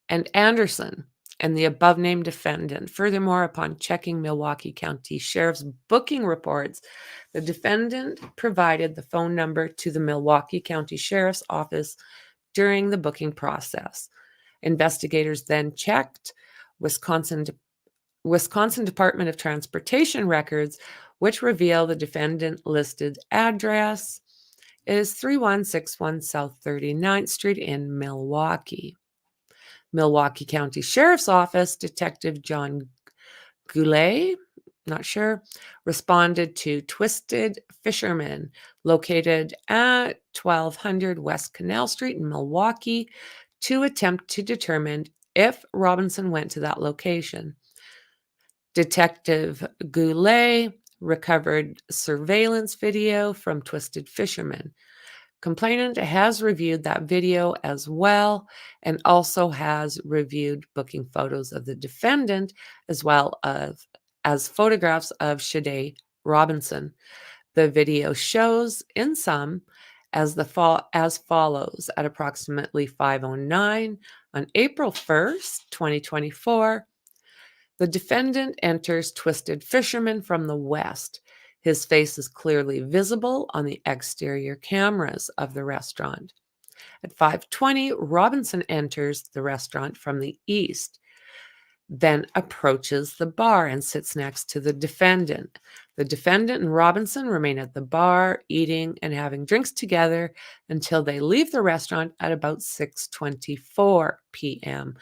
and Anderson and the above named defendant. Furthermore, upon checking Milwaukee County Sheriff's booking reports, the defendant provided the phone number to the Milwaukee County Sheriff's Office during the booking process. Investigators then checked Wisconsin Department of Transportation records, which reveal the defendant listed address is 3161 South 39th Street in Milwaukee. Milwaukee County Sheriff's Office Detective John Goulet, not sure, responded to Twisted Fisherman, located at 1200 West Canal Street in Milwaukee, to attempt to determine if Robinson went to that location. Detective Goulet recovered surveillance video from Twisted Fisherman. Complainant has reviewed that video as well and also has reviewed booking photos of the defendant as well as photographs of Sade Robinson. The video shows in sum as follows: at approximately 5:09 on April 1st, 2024, the defendant enters Twisted Fisherman from the west. His face is clearly visible on the exterior cameras of the restaurant. At 5:20, Robinson enters the restaurant from the east, then approaches the bar and sits next to the defendant. The defendant and Robinson remain at the bar, eating and having drinks together until they leave the restaurant at about 6:24 p.m.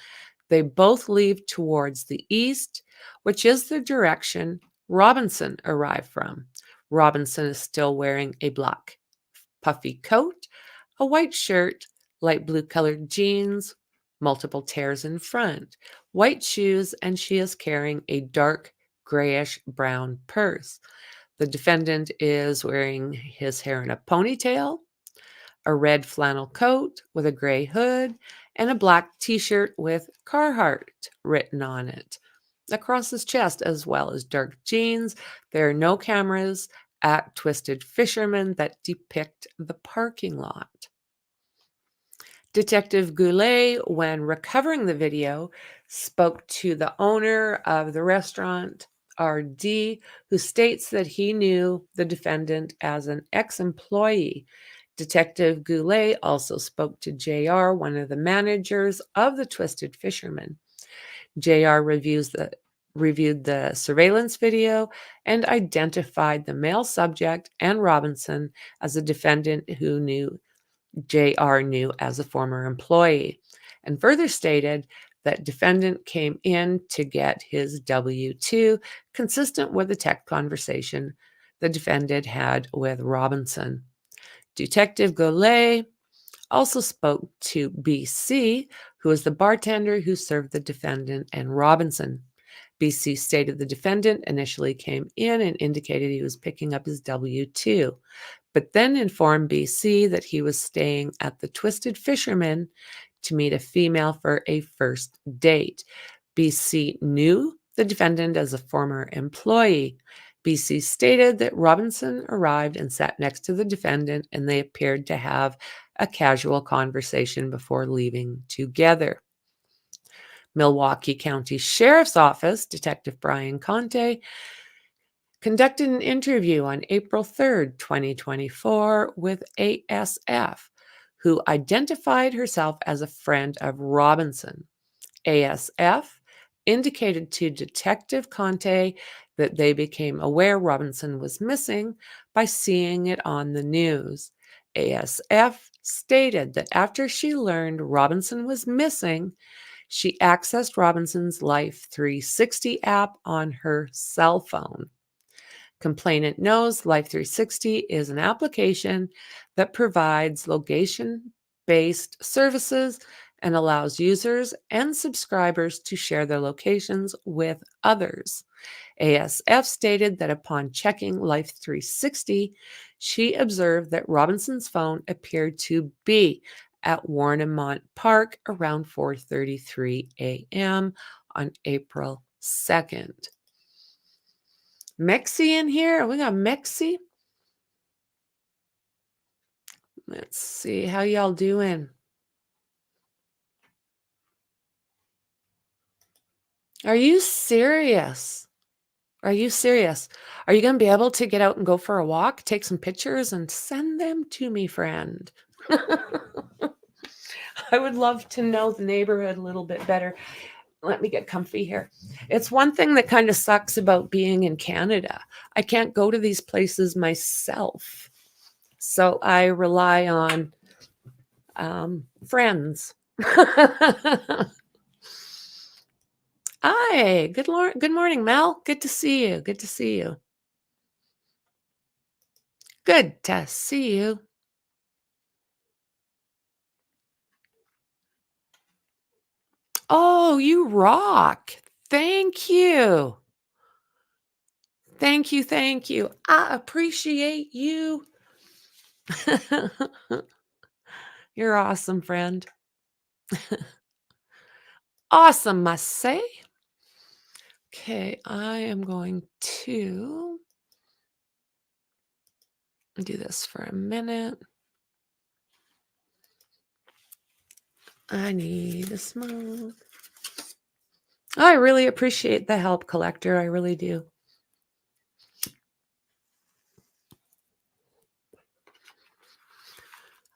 They both leave towards the east, which is the direction Robinson arrived from. Robinson is still wearing a black puffy coat, a white shirt, light blue colored jeans, multiple tears in front, white shoes, and she is carrying a dark grayish brown purse. The defendant is wearing his hair in a ponytail, a red flannel coat with a gray hood, and a black t-shirt with Carhartt written on it across his chest, as well as dark jeans. There are no cameras at Twisted Fisherman that depict the parking lot. Detective Goulet, when recovering the video, spoke to the owner of the restaurant, RD, who states that he knew the defendant as an ex-employee. Detective Goulet also spoke to JR, one of the managers of the Twisted Fisherman. JR reviewed the surveillance video and identified the male subject and Robinson as a defendant who JR knew as a former employee, and further stated that defendant came in to get his W-2, consistent with the text conversation the defendant had with Robinson. Detective Goulet also spoke to BC, who was the bartender who served the defendant and Robinson. BC stated the defendant initially came in and indicated he was picking up his W-2, but then informed BC that he was staying at the Twisted Fisherman to meet a female for a first date. BC knew the defendant as a former employee. BC stated that Robinson arrived and sat next to the defendant, and they appeared to have a casual conversation before leaving together. Milwaukee County Sheriff's Office Detective Brian Conte conducted an interview on April 3rd, 2024 with ASF, who identified herself as a friend of Robinson. ASF indicated to Detective Conte that they became aware Robinson was missing by seeing it on the news. ASF stated that after she learned Robinson was missing, she accessed Robinson's Life 360 app on her cell phone. Complainant knows Life 360 is an application that provides location-based services and allows users and subscribers to share their locations with others. ASF stated that upon checking Life 360, she observed that Robinson's phone appeared to be at Warnimont Park around 4:33 a.m. on April 2nd. Mexi in here? We got Mexi? Let's see. How y'all doing? Are you serious? Are you serious? Are you going to be able to get out and go for a walk, take some pictures, and send them to me, friend? I would love to know the neighborhood a little bit better. Let me get comfy here. It's one thing that kind of sucks about being in Canada. I can't go to these places myself. So I rely on friends. Hi, good morning, Mel. Good to see you. Good to see you. Good to see you. Oh, you rock. Thank you. Thank you. Thank you. I appreciate you. You're awesome, friend. Awesome, must say. Okay, I am going to do this for a minute. I need a smoke. I really appreciate the help, Collector. I really do.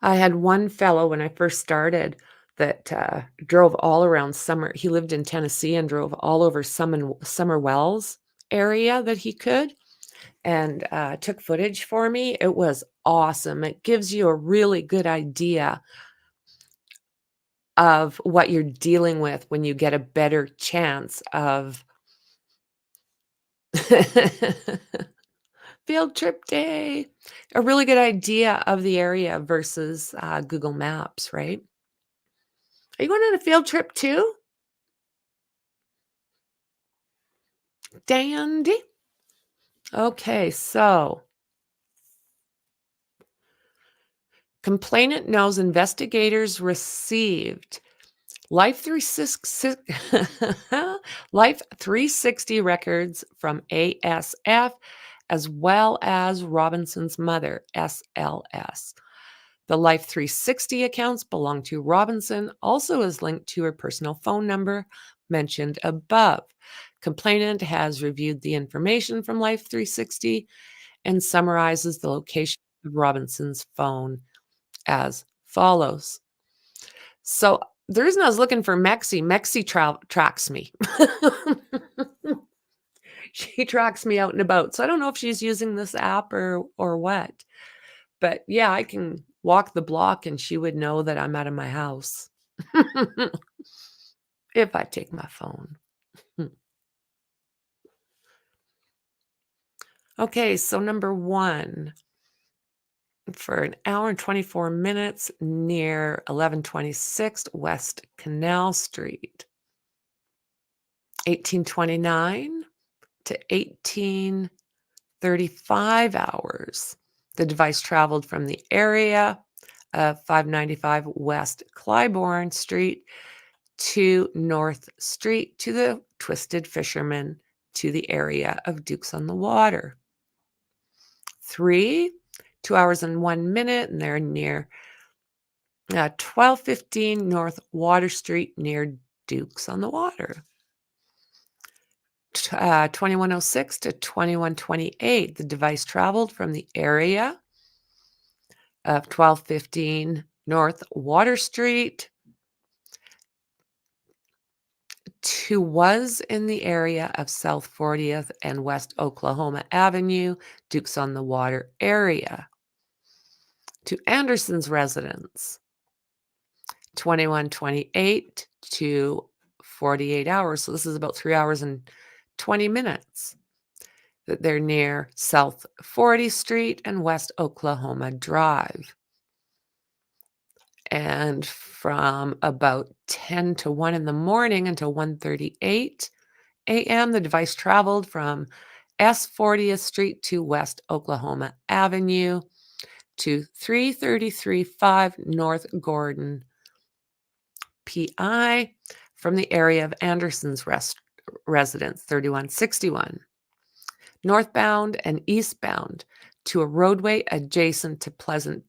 I had one fellow when I first started that drove all around Summer. He lived in Tennessee and drove all over Summer Wells area that he could, and took footage for me. It was awesome. It gives you a really good idea of what you're dealing with when you get a better chance of field trip day. A really good idea of the area versus Google Maps, right? Are you going on a field trip too? Dandy. Okay, so complainant knows investigators received Life 360 records from ASF as well as Robinson's mother, SLS. The Life 360 accounts belong to Robinson, also is linked to her personal phone number mentioned above. Complainant has reviewed the information from Life 360 and summarizes the location of Robinson's phone as follows. So the reason I was looking for Mexi tracks me. She tracks me out and about. So I don't know if she's using this app or what. But yeah, I can walk the block and she would know that I'm out of my house. If I take my phone. Okay, so number 1. For an hour and 24 minutes near 1126 West Canal Street. 1829 to 1835 hours. The device traveled from the area of 595 West Clybourne Street to North Street to the Twisted Fisherman to the area of Dukes on the Water. 3, 2 hours and 1 minute, and they're near 1215 North Water Street near Dukes on the Water. 2106 to 2128, the device traveled from the area of 1215 North Water Street to was in the area of South 40th and West Oklahoma Avenue, Dukes on the Water area. To Anderson's residence, 2128 to 48 hours. So this is about 3 hours and 20 minutes. That they're near South 40th Street and West Oklahoma Drive. And from about 10 to 1 in the morning until 1:38 a.m., the device traveled from S 40th Street to West Oklahoma Avenue to 333-5 North Gordon, PI, from the area of Anderson's residence, 3161, northbound and eastbound to a roadway adjacent to Pleasant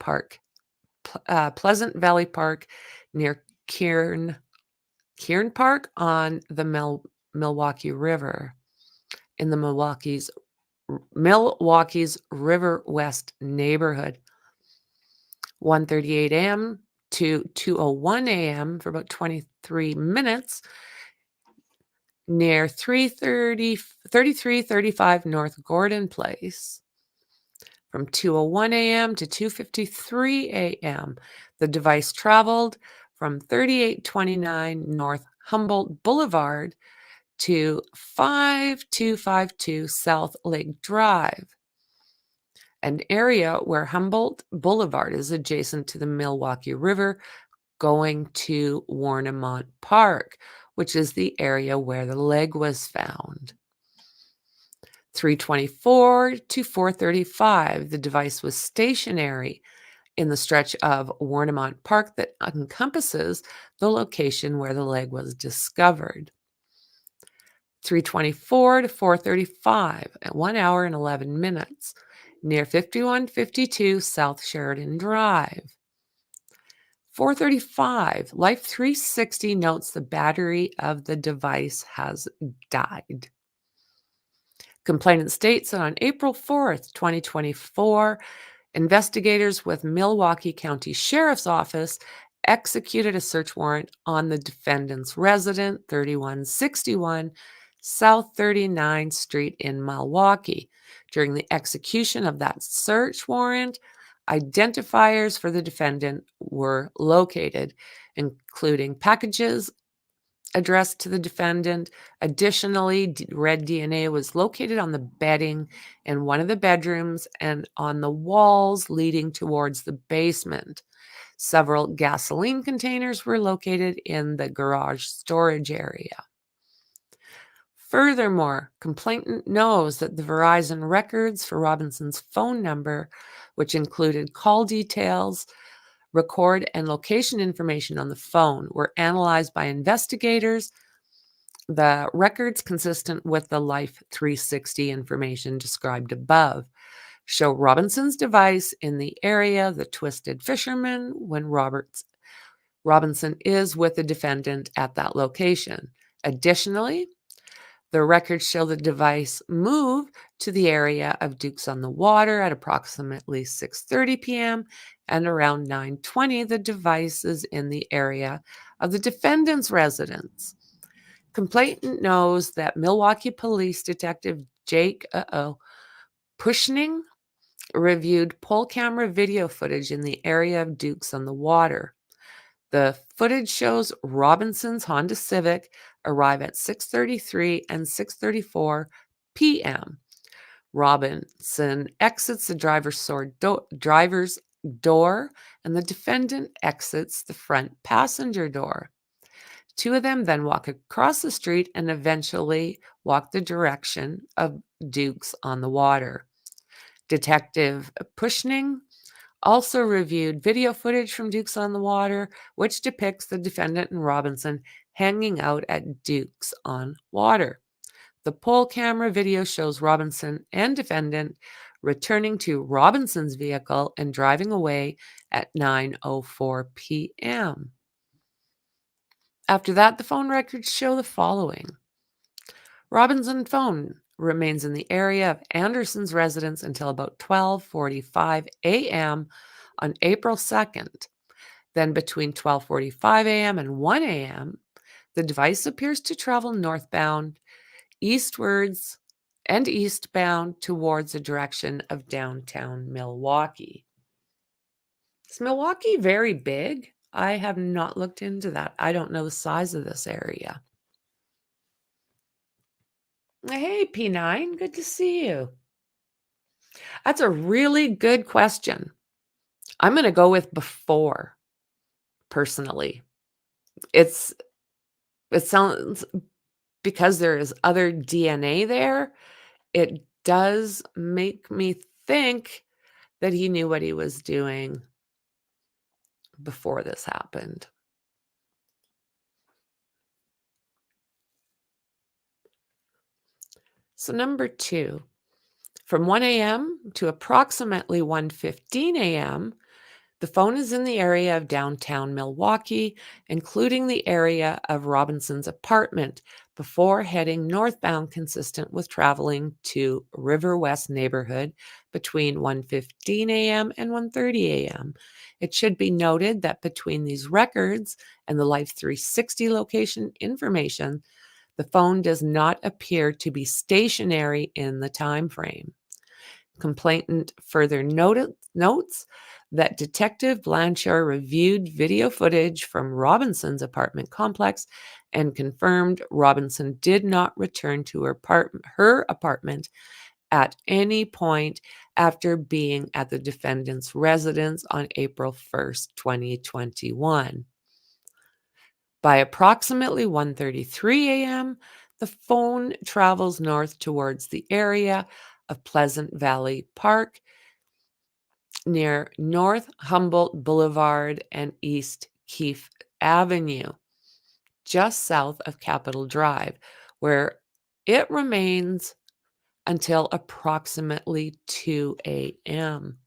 Valley Park near Cairn Park on the Milwaukee River in the Milwaukee's River West neighborhood. 1:38 a.m. to 2:01 a.m. for about 23 minutes near 3335 North Gordon Place. From 2:01 a.m. to 2:53 a.m., the device traveled from 3829 North Humboldt Boulevard to 5252 South Lake Drive, an area where Humboldt Boulevard is adjacent to the Milwaukee River, going to Warnimont Park, which is the area where the leg was found. 3:24 to 4:35, the device was stationary in the stretch of Warnimont Park that encompasses the location where the leg was discovered. 3:24 to 4:35 at 1 hour and 11 minutes near 5152 South Sheridan Drive. 4:35, Life 360 notes the battery of the device has died. Complainant states that on April 4th, 2024, investigators with Milwaukee County Sheriff's Office executed a search warrant on the defendant's resident, 3161 South 39th Street in Milwaukee. During the execution of that search warrant, identifiers for the defendant were located, including packages addressed to the defendant. Additionally, red DNA was located on the bedding in one of the bedrooms and on the walls leading towards the basement. Several gasoline containers were located in the garage storage area. Furthermore, complainant knows that the Verizon records for Robinson's phone number, which included call details, record, and location information on the phone, were analyzed by investigators. The records, consistent with the Life 360 information described above, show Robinson's device in the area, the Twisted Fisherman, when Robinson is with the defendant at that location. Additionally, the records show the device move to the area of Dukes on the Water at approximately 6:30 p.m. and around 9:20, the device is in the area of the defendant's residence. Complainant knows that Milwaukee Police Detective Jake Pushning reviewed poll camera video footage in the area of Dukes on the Water. The footage shows Robinson's Honda Civic arrive at 6:33 and 6:34 p.m. Robinson exits the driver's door, and the defendant exits the front passenger door. Two of them then walk across the street and eventually walk the direction of Dukes on the Water. Detective Pushning also reviewed video footage from Dukes on the Water, which depicts the defendant and Robinson hanging out at Dukes on Water. The poll camera video shows Robinson and defendant returning to Robinson's vehicle and driving away at 9:04 p.m. After that, the phone records show the following. Robinson's phone remains in the area of Anderson's residence until about 12:45 a.m. on April 2nd. Then between 12:45 a.m. and 1 a.m., the device appears to travel northbound, eastwards, and eastbound towards the direction of downtown Milwaukee. Is Milwaukee very big? I have not looked into that. I don't know the size of this area. Hey, P9, good to see you. That's a really good question. I'm going to go with before. personally. It sounds, because there is other DNA there, it does make me think that he knew what he was doing before this happened. So number 2, from 1 a.m. to approximately 1:15 a.m., the phone is in the area of downtown Milwaukee, including the area of Robinson's apartment, before heading northbound, consistent with traveling to River West neighborhood between 1:15 a.m. and 1:30 a.m. It should be noted that between these records and the Life 360 location information, the phone does not appear to be stationary in the time frame. Complainant further notes that Detective Blanchard reviewed video footage from Robinson's apartment complex and confirmed Robinson did not return to her apartment at any point after being at the defendant's residence on April 1st, 2021. By approximately 1:33 a.m., the phone travels north towards the area of Pleasant Valley Park near North Humboldt Boulevard and East Keefe Avenue, just south of Capitol Drive, where it remains until approximately 2 a.m.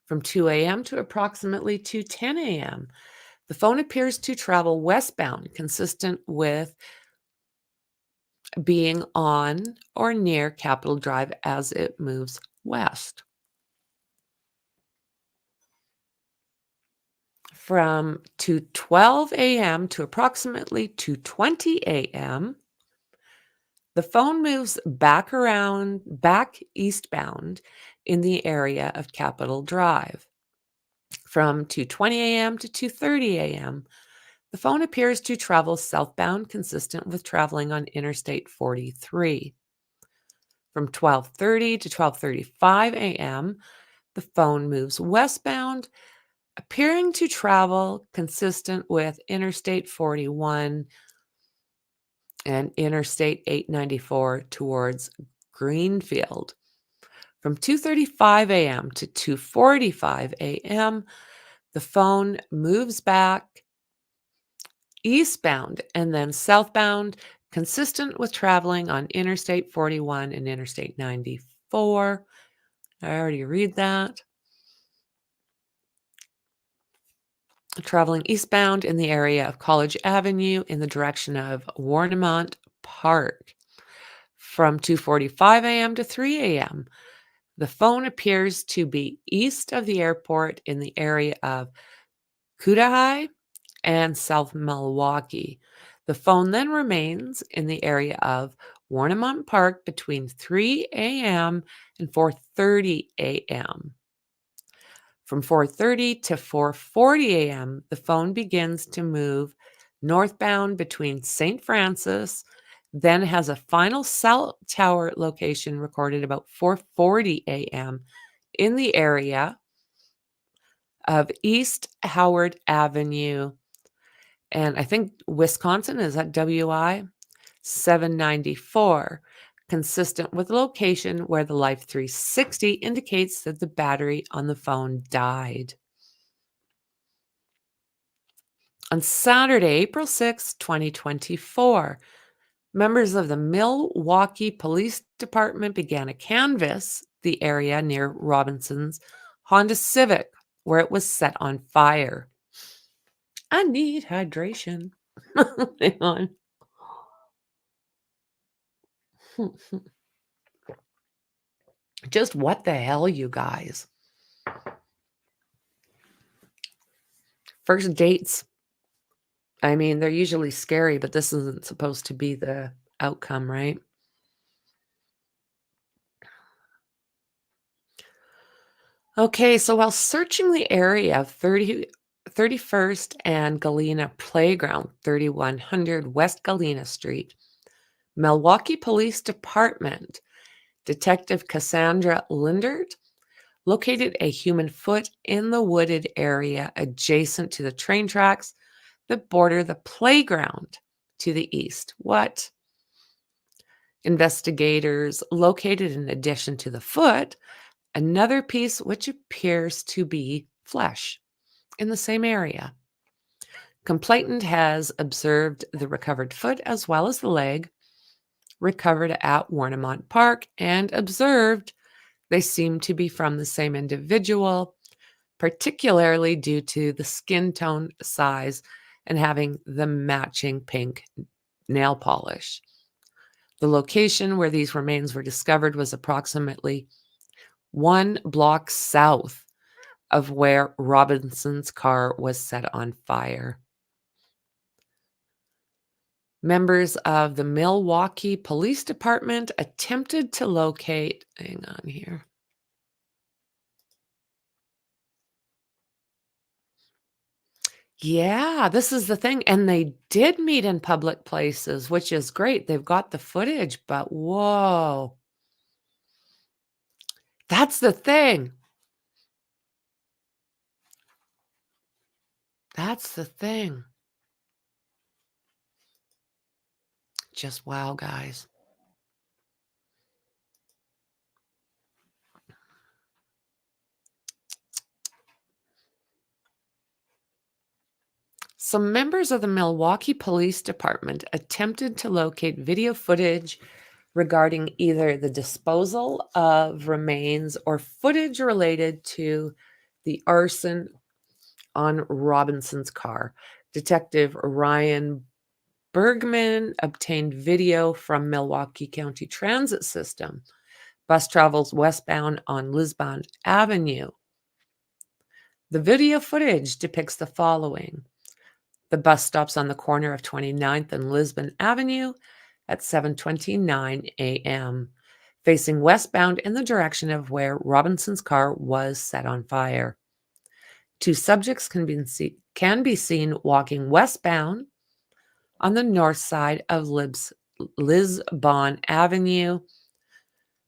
From 2 a.m. to approximately 2:10 a.m., the phone appears to travel westbound, consistent with being on or near Capitol Drive as it moves west. From 2:12 a.m. to approximately 2:20 a.m., the phone moves back eastbound in the area of Capitol Drive. From 2:20 a.m. to 2:30 a.m., the phone appears to travel southbound, consistent with traveling on Interstate 43. From 12:30 to 12:35 a.m., the phone moves westbound, appearing to travel consistent with Interstate 41 and Interstate 894 towards Greenfield. From 2:35 a.m. to 2:45 a.m., the phone moves back eastbound and then southbound, consistent with traveling on Interstate 41 and Interstate 94. I already read that. Traveling eastbound in the area of College Avenue in the direction of Warnimont Park. From 2:45 a.m. to 3 a.m., the phone appears to be east of the airport in the area of Cudah and South Milwaukee. The phone then remains in the area of Warnimont Park between 3 a.m. and 4:30 a.m. From 4:30 to 4:40 a.m., the phone begins to move northbound between St. Francis, then has a final cell tower location recorded about 4:40 a.m. in the area of East Howard Avenue, and I think Wisconsin is at WI 794, consistent with the location where the Life 360 indicates that the battery on the phone died. On Saturday, April 6, 2024, members of the Milwaukee Police Department began to canvass the area near Robinson's Honda Civic, where it was set on fire. I need hydration. Hang on. Just what the hell, you guys? First dates. I mean, they're usually scary, but this isn't supposed to be the outcome, right? Okay, so while searching the area of 31st and Galena Playground, 3100 West Galena Street, Milwaukee Police Department Detective Cassandra Lindert located a human foot in the wooded area adjacent to the train tracks that border the playground to the east. What? Investigators located, in addition to the foot, another piece which appears to be flesh in the same area. Complainant has observed the recovered foot as well as the leg recovered at Warnimont Park and observed they seem to be from the same individual, particularly due to the skin tone, size, and having the matching pink nail polish. The location where these remains were discovered was approximately 1 block south of where Robinson's car was set on fire. Members of the Milwaukee Police Department attempted to locate, hang on here. Yeah, this is the thing. And they did meet in public places, which is great. They've got the footage, but whoa. That's the thing. That's the thing. Just wow, guys. Some members of the Milwaukee Police Department attempted to locate video footage regarding either the disposal of remains or footage related to the arson on Robinson's car. Detective Ryan Bergman obtained video from Milwaukee County Transit System. Bus travels westbound on Lisbon Avenue. The video footage depicts the following. The bus stops on the corner of 29th and Lisbon Avenue at 7:29 a.m., facing westbound in the direction of where Robinson's car was set on fire. 2 subjects can be seen walking westbound on the north side of Lisbon Avenue,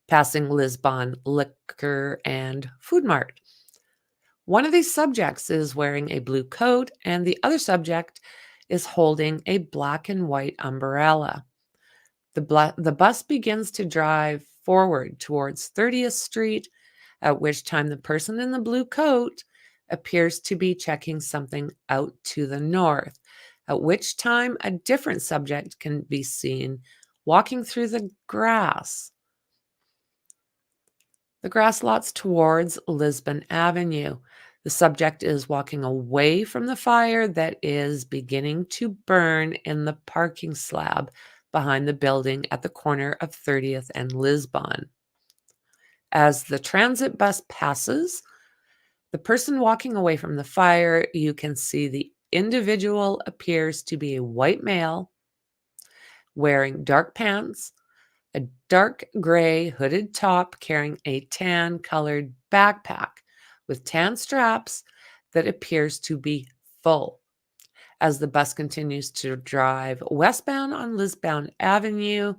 passing Lisbon Liquor and Food Mart. One of these subjects is wearing a blue coat, and the other subject is holding a black and white umbrella. The bus begins to drive forward towards 30th Street, at which time the person in the blue coat appears to be checking something out to the north, at which time a different subject can be seen walking through the grass lots towards Lisbon Avenue. The subject is walking away from the fire that is beginning to burn in the parking slab behind the building at the corner of 30th and Lisbon. As the transit bus passes the person walking away from the fire, you can see the individual appears to be a white male wearing dark pants, a dark gray hooded top, carrying a tan colored backpack with tan straps that appears to be full. As the bus continues to drive westbound on Lisbon Avenue,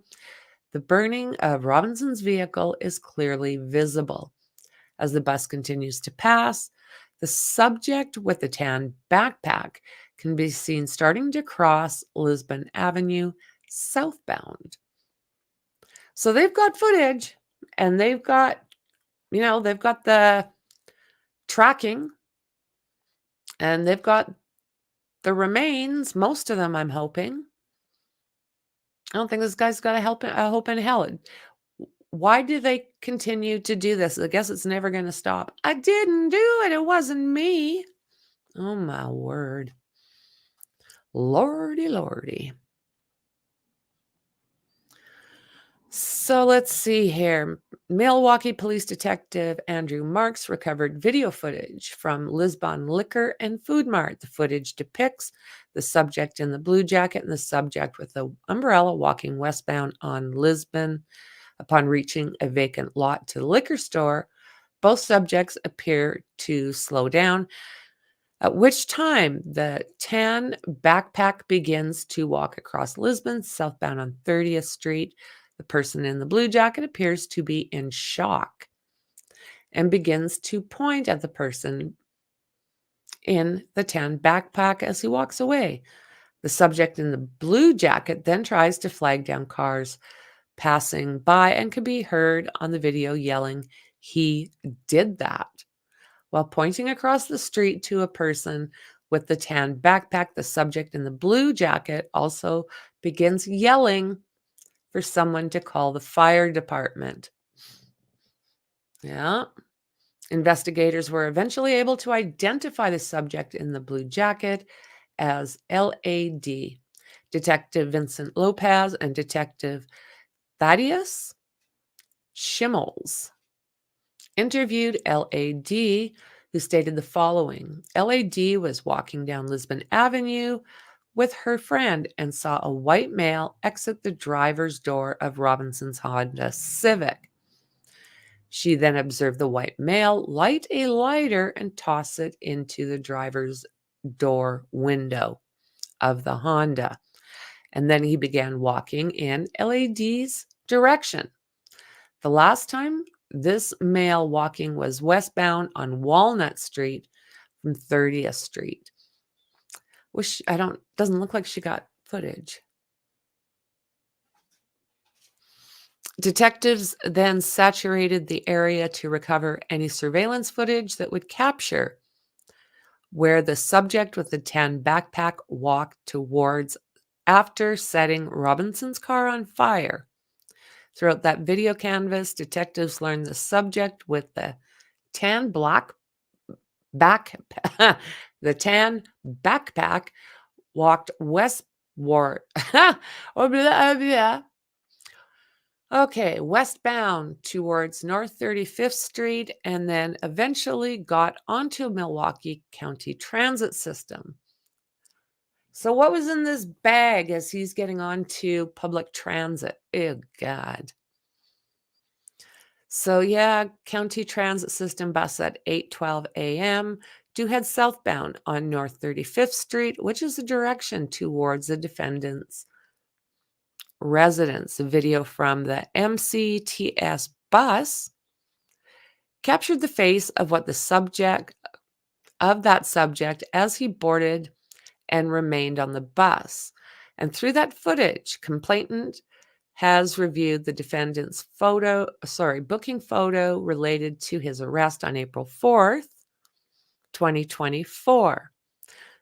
the burning of Robinson's vehicle is clearly visible. As the bus continues to pass, the subject with the tan backpack can be seen starting to cross Lisbon Avenue southbound. So they've got footage, and they've got the tracking, and they've got the remains, most of them, I'm hoping. I don't think this guy's got a hope in hell. Why do they continue to do this? I guess it's never going to stop. I didn't do it. It wasn't me. Oh, my word. Lordy, lordy. So let's see here. Milwaukee Police Detective Andrew Marks recovered video footage from Lisbon Liquor and Food Mart. The footage depicts the subject in the blue jacket and the subject with the umbrella walking westbound on Lisbon. Upon reaching a vacant lot to the liquor store, both subjects appear to slow down, at which time the tan backpack begins to walk across Lisbon, southbound on 30th Street. The person in the blue jacket appears to be in shock. and begins to point at the person in the tan backpack as he walks away. The subject in the blue jacket then tries to flag down cars passing by and can be heard on the video yelling, "He did that." While pointing across the street to a person with the tan backpack, the subject in the blue jacket also begins yelling for someone to call the fire department. Yeah. Investigators were eventually able to identify the subject in the blue jacket as LAD, Detective Vincent Lopez and Detective Thaddeus Schimmels interviewed LAD, who stated the following. LAD was walking down Lisbon Avenue with her friend and saw a white male exit the driver's door of Robinson's Honda Civic. She then observed the white male light a lighter and toss it into the driver's door window of the Honda. And then he began walking in LAD's direction. The last time this male walking was westbound on Walnut Street from 30th Street. Doesn't look like she got footage. Detectives then saturated the area to recover any surveillance footage that would capture where the subject with the tan backpack walked towards after setting Robinson's car on fire. Throughout that video canvas, detectives learned the subject with the tan backpack walked westward. Westbound towards North 35th Street and then eventually got onto Milwaukee County Transit System. So what was in this bag as he's getting onto public transit? Oh, God. So yeah, County Transit System bus at 8:12 a.m. do head southbound on North 35th Street, which is the direction towards the defendant's residence. A video from the MCTS bus captured the face of that subject as he boarded and remained on the bus. And through that footage, complainant has reviewed the defendant's booking photo related to his arrest on April 4th, 2024.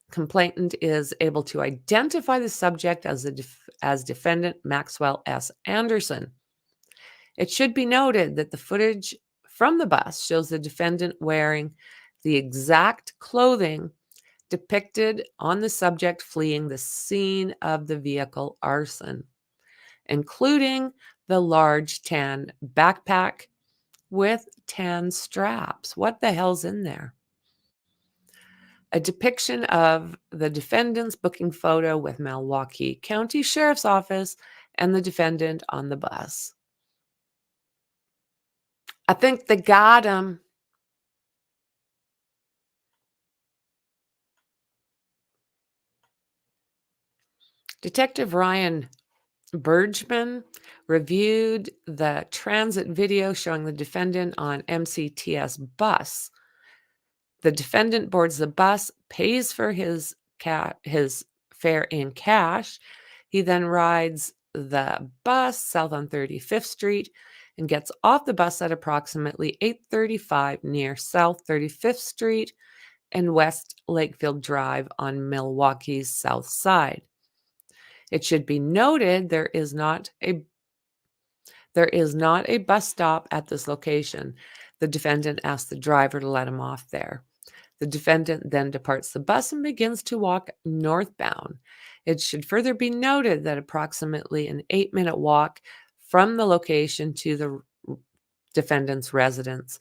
Complainant is able to identify the subject as defendant Maxwell S. Anderson. It should be noted that the footage from the bus shows the defendant wearing the exact clothing depicted on the subject fleeing the scene of the vehicle arson, including the large tan backpack with tan straps. What the hell's in there? A depiction of the defendant's booking photo with Milwaukee County Sheriff's Office and the defendant on the bus. I think they got him. Detective Ryan Bergman reviewed the transit video showing the defendant on MCTS bus. The defendant boards the bus, pays for his fare in cash. He then rides the bus south on 35th Street and gets off the bus at approximately 8:35 near South 35th Street and West Lakefield Drive on Milwaukee's south side. It should be noted there is not a bus stop at this location. The defendant asked the driver to let him off there. The defendant then departs the bus and begins to walk northbound. It should further be noted that approximately an 8-minute walk from the location to the defendant's residence,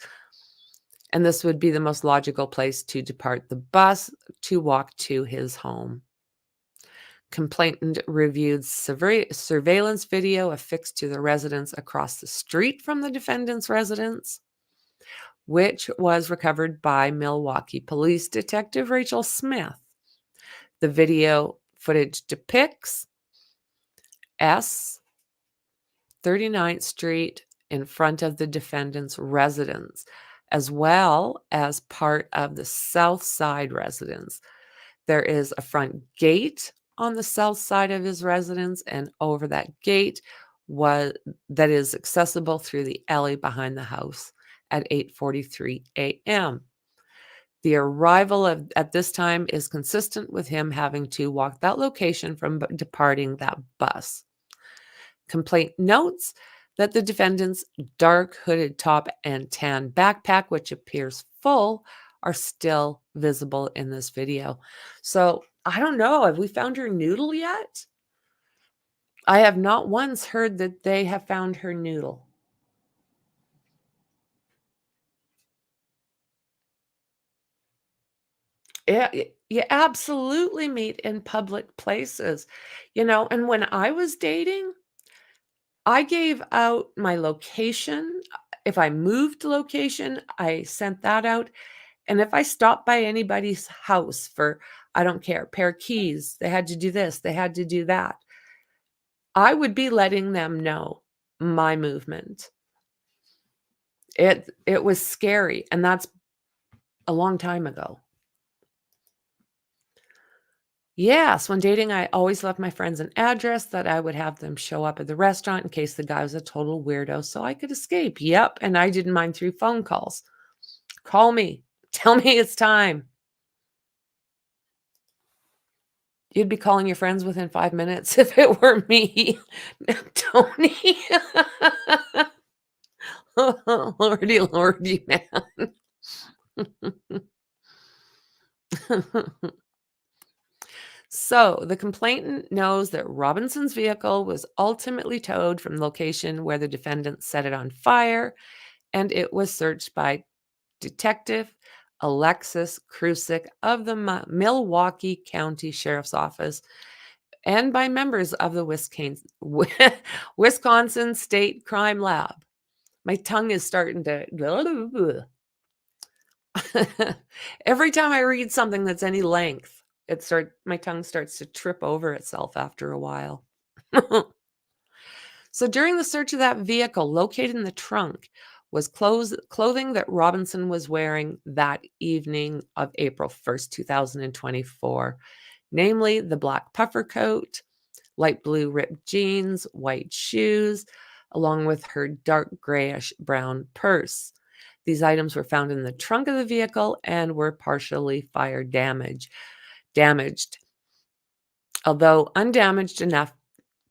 and this would be the most logical place to depart the bus to walk to his home. Complainant reviewed surveillance video affixed to the residence across the street from the defendant's residence, which was recovered by Milwaukee Police Detective Rachel Smith. The video footage depicts 39th Street in front of the defendant's residence. as well as part of the south side residence. There is a front gate on the south side of his residence, and over that gate that is accessible through the alley behind the house at 8:43 a.m. The arrival at this time is consistent with him having to walk that location from departing that bus. Complaint notes that the defendant's dark hooded top and tan backpack, which appears full, are still visible in this video. So I don't know. Have we found her noodle yet? I have not once heard that they have found her noodle. Yeah, you absolutely meet in public places, and when I was dating, I gave out my location. If I moved location, I sent that out. And if I stopped by anybody's house for, I don't care, pair of keys, they had to do this, they had to do that, I would be letting them know my movement. It was scary, and that's a long time ago. Yes, when dating, I always left my friends an address that I would have them show up at the restaurant in case the guy was a total weirdo so I could escape. Yep, and I didn't mind 3 phone calls. Call me. Tell me it's time. You'd be calling your friends within 5 minutes if it were me. Tony. Lordy, lordy, man. So the complainant knows that Robinson's vehicle was ultimately towed from the location where the defendant set it on fire, and it was searched by Detective Alexis Krusik of the Milwaukee County Sheriff's Office and by members of the Wisconsin State Crime Lab. My tongue is starting to... Every time I read something that's any length, my tongue starts to trip over itself after a while. So during the search of that vehicle, located in the trunk was clothing that Robinson was wearing that evening of April 1st, 2024, namely the black puffer coat, light blue ripped jeans, white shoes, along with her dark grayish brown purse. These items were found in the trunk of the vehicle and were partially fire damaged, although undamaged enough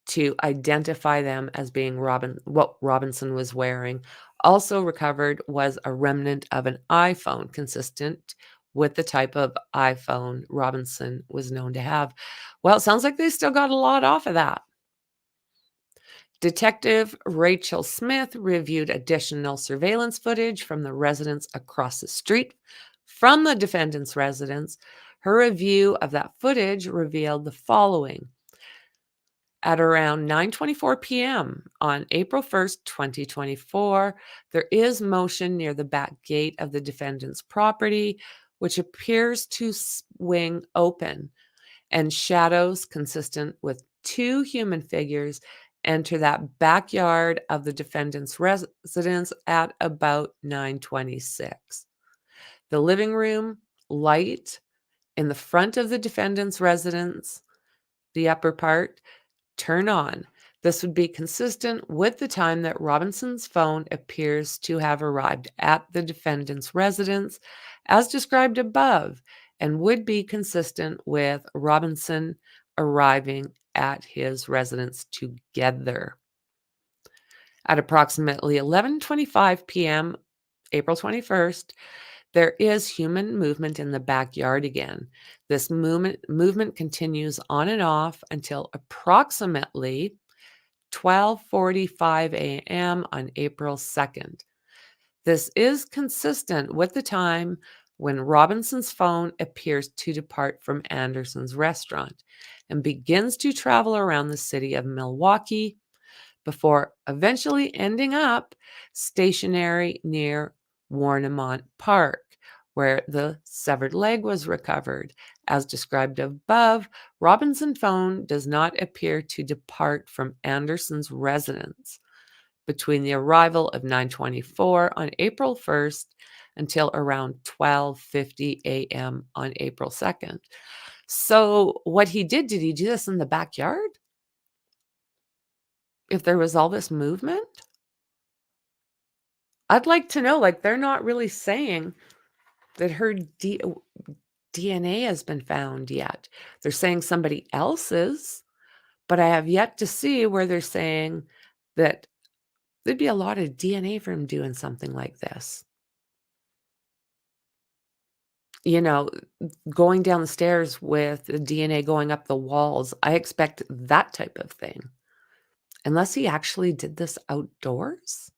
to identify them as being what Robinson was wearing. Also recovered was a remnant of an iPhone consistent with the type of iPhone Robinson was known to have. Well, it sounds like they still got a lot off of that. Detective Rachel Smith reviewed additional surveillance footage from the residence across the street from the defendant's residence. Her review of that footage revealed the following. At around 9:24 p.m. on April 1st, 2024, there is motion near the back gate of the defendant's property, which appears to swing open, and shadows consistent with 2 human figures enter that backyard of the defendant's residence at about 9:26. The living room light in the front of the defendant's residence, the upper part, turn on. This would be consistent with the time that Robinson's phone appears to have arrived at the defendant's residence, as described above, and would be consistent with Robinson arriving at his residence together. At approximately 11:25 p.m., April 21st, there is human movement in the backyard again. This movement continues on and off until approximately 12:45 a.m. on April 2nd. This is consistent with the time when Robinson's phone appears to depart from Anderson's restaurant and begins to travel around the city of Milwaukee before eventually ending up stationary near Warnimont Park, where the severed leg was recovered. As described above, Robinson's phone does not appear to depart from Anderson's residence between the arrival of 9:24 on April 1st until around 12:50 a.m. on April 2nd. So what he did he do this in the backyard? If there was all this movement? I'd like to know, like, they're not really saying that her DNA has been found yet. They're saying somebody else's, but I have yet to see where they're saying that there'd be a lot of DNA from doing something like this. You know, going down the stairs with the DNA going up the walls, I expect that type of thing. Unless he actually did this outdoors?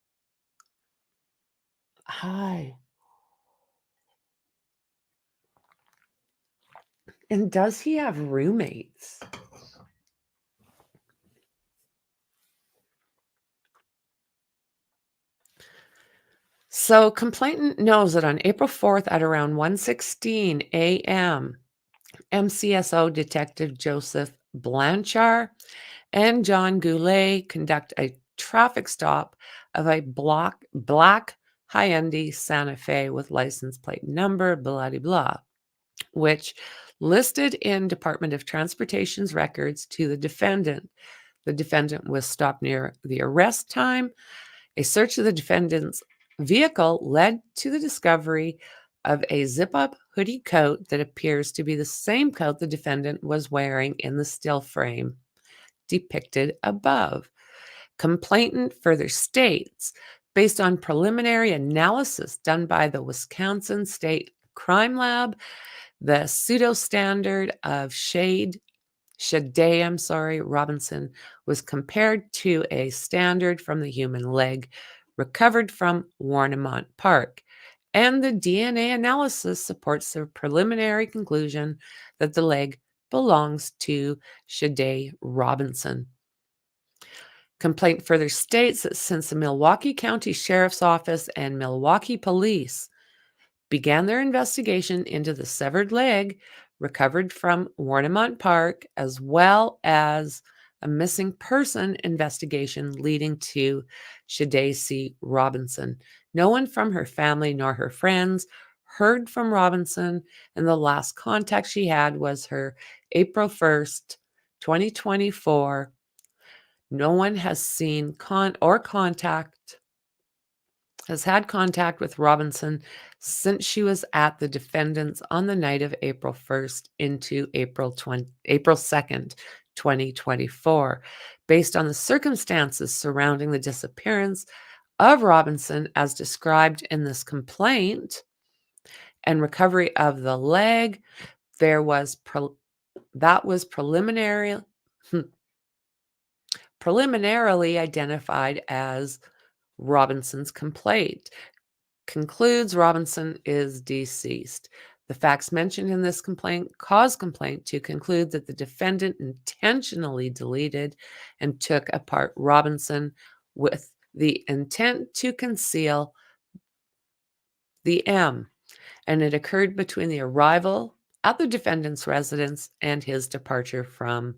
Hi. And does he have roommates? So complainant knows that on April 4th at around 1:16 a.m., MCSO Detective Joseph Blanchard and John Goulet conduct a traffic stop of a black Hyundai Santa Fe with license plate number blah blah blah, which listed in Department of Transportation's records to the defendant. The defendant was stopped near the arrest time. A search of the defendant's vehicle led to the discovery of a zip-up hoodie coat that appears to be the same coat the defendant was wearing in the still frame depicted above. Complainant further states, based on preliminary analysis done by the Wisconsin State Crime Lab, the pseudo standard of Sade Robinson was compared to a standard from the human leg recovered from Warnimont Park, and the DNA analysis supports the preliminary conclusion that the leg belongs to Sade Robinson. Complaint further states that since the Milwaukee County Sheriff's Office and Milwaukee Police began their investigation into the severed leg recovered from Warnimont Park, as well as a missing person investigation leading to Sade C. Robinson. No one from her family nor her friends heard from Robinson, and the last contact she had was her April 1st, 2024. No one has seen has had contact with Robinson since she was at the defendant's on the night of April 1st into April 2nd, 2024. Based on the circumstances surrounding the disappearance of Robinson as described in this complaint and recovery of the leg, that was preliminarily identified as Robinson's complaint. Concludes Robinson is deceased. The facts mentioned in this complaint cause complaint to conclude that the defendant intentionally deleted and took apart Robinson with the intent to conceal the M, and it occurred between the arrival at the defendant's residence and his departure from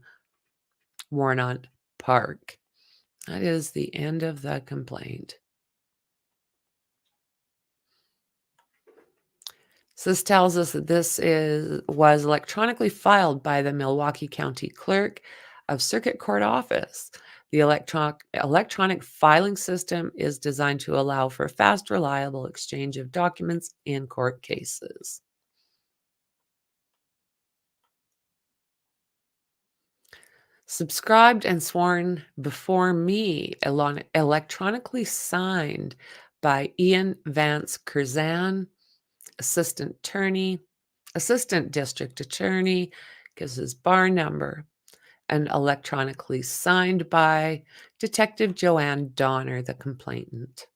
Warnimont Park. That is the end of the complaint. So this tells us that this was electronically filed by the Milwaukee County Clerk of Circuit Court Office. The electronic filing system is designed to allow for fast, reliable exchange of documents in court cases. Subscribed and sworn before me, electronically signed by Ian Vance Curzan, Assistant District Attorney, gives his bar number, and electronically signed by Detective Joanne Donner, the complainant.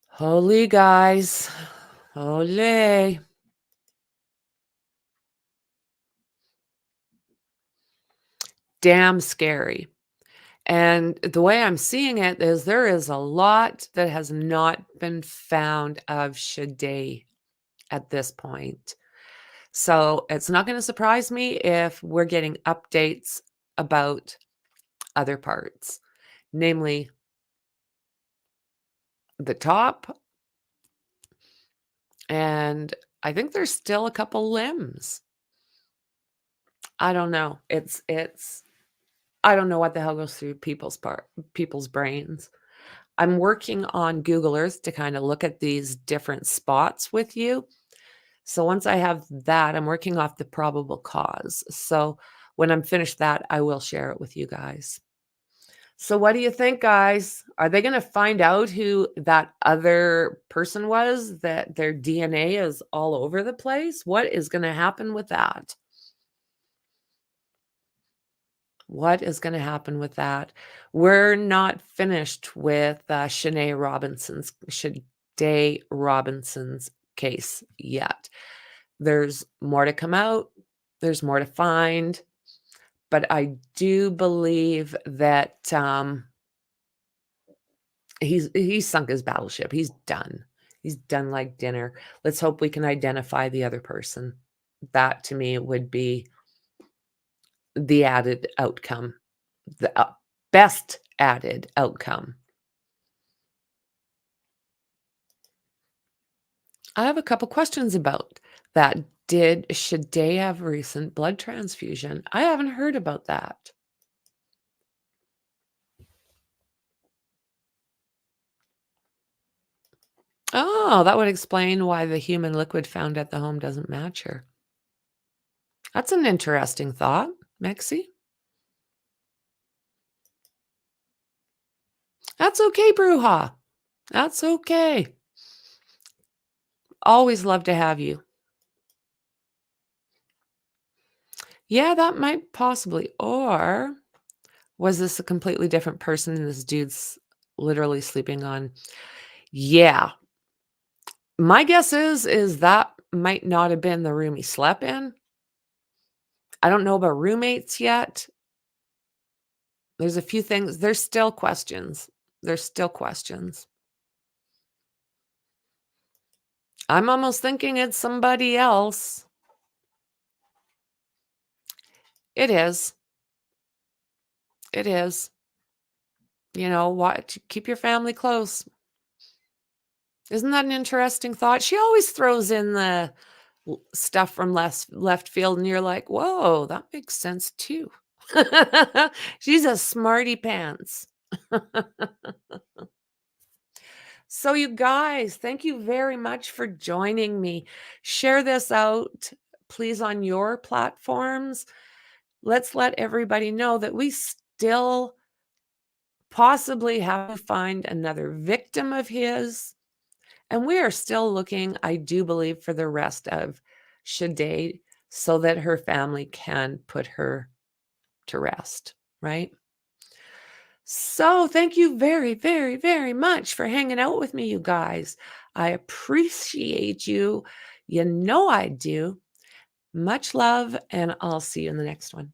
Holy guys, holy. Damn scary. And the way I'm seeing it is there is a lot that has not been found of Sade at this point. So it's not going to surprise me if we're getting updates about other parts, namely the top, and I think there's still a couple limbs. I don't know. I don't know what the hell goes through people's brains. I'm working on Google Earth to kind of look at these different spots with you. So once I have that, I'm working off the probable cause. So when I'm finished that, I will share it with you guys. So what do you think, guys? Are they going to find out who that other person was, that their DNA is all over the place? What is going to happen with that? What is going to happen with that? We're not finished with Sade Robinson's case yet. There's more to come out. There's more to find. But I do believe that he's sunk his battleship. He's done. He's done like dinner. Let's hope we can identify the other person. That to me would be the added outcome, the best added outcome. I have a couple questions about that. Did Sade have a recent blood transfusion? I haven't heard about that. Oh, that would explain why the human liquid found at the home doesn't match her. That's an interesting thought, Mexi. That's okay, Bruja. That's okay. Always love to have you. Yeah, that might possibly. Or was this a completely different person and this dude's literally sleeping on? Yeah. My guess is that might not have been the room he slept in. I don't know about roommates yet. There's a few things. There's still questions. There's still questions. I'm almost thinking it's somebody else. It is. It is. You know what? Keep your family close. Isn't that an interesting thought? She always throws in the stuff from left field, and you're like, whoa, that makes sense too. She's a smarty pants. So you guys, thank you very much for joining me. Share this out, please, on your platforms. Let's let everybody know that we still possibly have to find another victim of his. And we are still looking, I do believe, for the rest of Sade so that her family can put her to rest, right? So thank you very, very, very much for hanging out with me, you guys. I appreciate you. You know I do. Much love, and I'll see you in the next one.